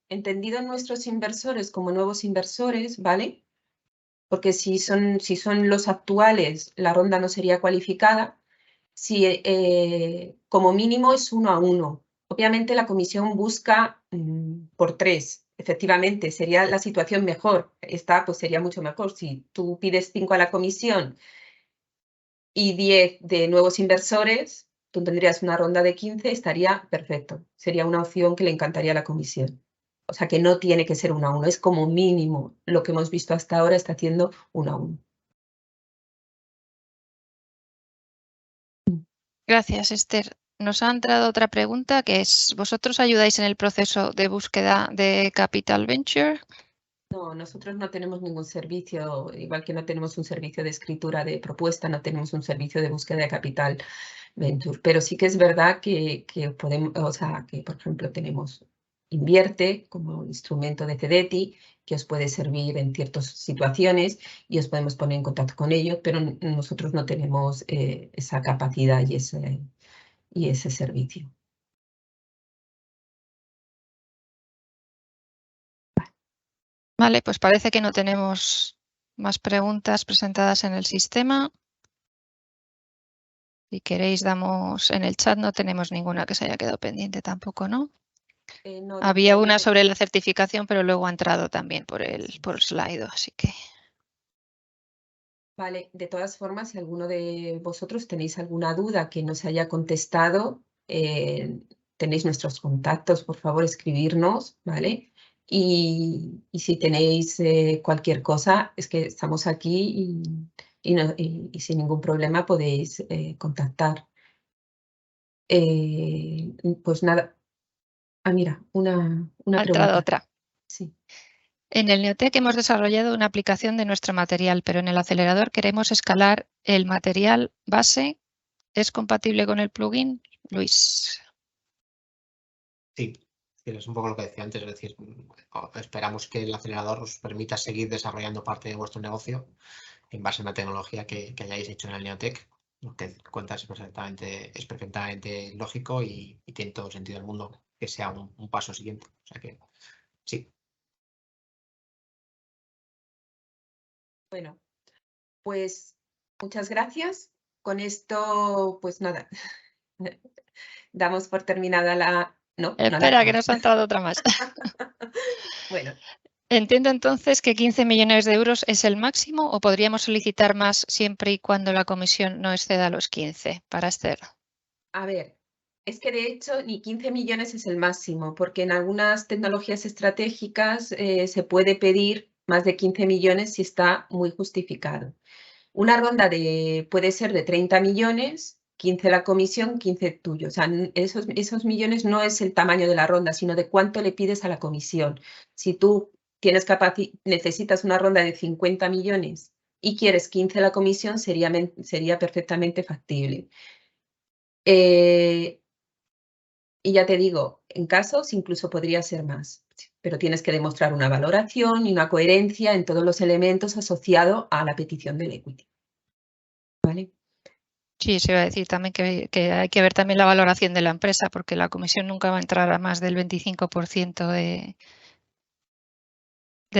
entendido nuestros inversores como nuevos inversores, ¿vale? Porque si son los actuales, la ronda no sería cualificada. Si como mínimo es 1 a 1. Obviamente la comisión busca por 3. Efectivamente, sería la situación mejor. Esta pues sería mucho mejor. Si tú pides 5 a la comisión y 10 de nuevos inversores, tú tendrías una ronda de 15, estaría perfecto. Sería una opción que le encantaría a la comisión. O sea que no tiene que ser 1 a 1, es como mínimo. Lo que hemos visto hasta ahora está haciendo 1 a 1. Gracias, Esther. Nos ha entrado otra pregunta que es, ¿vosotros ayudáis en el proceso de búsqueda de Capital Venture? No, nosotros no tenemos ningún servicio, igual que no tenemos un servicio de escritura de propuesta, no tenemos un servicio de búsqueda de capital venture, pero sí que es verdad que podemos, o sea, que por ejemplo tenemos Invierte como instrumento de CDTI que os puede servir en ciertas situaciones y os podemos poner en contacto con ellos, pero nosotros no tenemos esa capacidad y ese servicio. Vale, pues parece que no tenemos más preguntas presentadas en el sistema. Si queréis, damos en el chat, no tenemos ninguna que se haya quedado pendiente tampoco, ¿no? No, Había una sobre la certificación, pero luego ha entrado también por Slido, así que... Vale, de todas formas, si alguno de vosotros tenéis alguna duda que no se haya contestado, tenéis nuestros contactos, por favor, escribirnos, ¿vale? Y si tenéis cualquier cosa, es que estamos aquí y sin ningún problema podéis contactar. Pues nada. Ah, mira, una Ha entrado pregunta. otra. Sí. En el Neotec hemos desarrollado una aplicación de nuestro material, pero en el acelerador queremos escalar el material base. ¿Es compatible con el plugin? Luis. Sí, es un poco lo que decía antes, es decir, esperamos que el acelerador os permita seguir desarrollando parte de vuestro negocio en base a una tecnología que hayáis hecho en el Neotec. Lo que cuentas es perfectamente lógico y tiene todo sentido del mundo que sea un paso siguiente. O sea que sí. Bueno, pues muchas gracias. Con esto, pues nada, damos por terminada la... No, no la Espera, que acabamos. nos ha entrado otra más. Bueno, Entiendo entonces que 15 millones de euros es el máximo o podríamos solicitar más siempre y cuando la comisión no exceda los 15 para Esther. a ver, es que de hecho ni 15 millones es el máximo, porque en algunas tecnologías estratégicas se puede pedir más de 15 millones si está muy justificado. Una ronda puede ser de 30 millones, 15 la comisión, 15 tuyo. O sea, esos millones no es el tamaño de la ronda, sino de cuánto le pides a la comisión. Si tú necesitas una ronda de 50 millones y quieres 15 la comisión, sería perfectamente factible. Y ya te digo, en casos incluso podría ser más, pero tienes que demostrar una valoración y una coherencia en todos los elementos asociados a la petición del equity. ¿Vale? Sí, se iba a decir también que hay que ver también la valoración de la empresa, porque la comisión nunca va a entrar a más del 25% de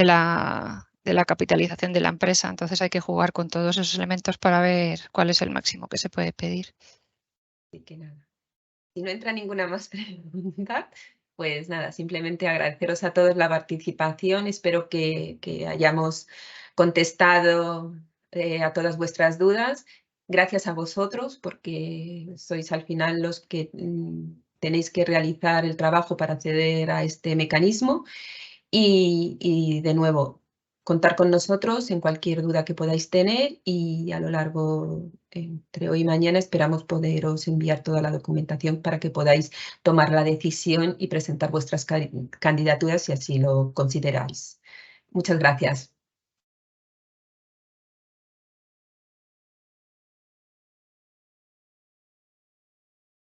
la capitalización de la empresa. Entonces hay que jugar con todos esos elementos para ver cuál es el máximo que se puede pedir. Así que nada. Si no entra ninguna más pregunta, Pues nada, simplemente agradeceros a todos la participación. Espero que hayamos contestado a todas vuestras dudas. Gracias a vosotros, porque sois al final los que tenéis que realizar el trabajo para acceder a este mecanismo. Y de nuevo, contar con nosotros en cualquier duda que podáis tener y a lo largo, entre hoy y mañana, esperamos poderos enviar toda la documentación para que podáis tomar la decisión y presentar vuestras candidaturas si así lo consideráis. Muchas gracias.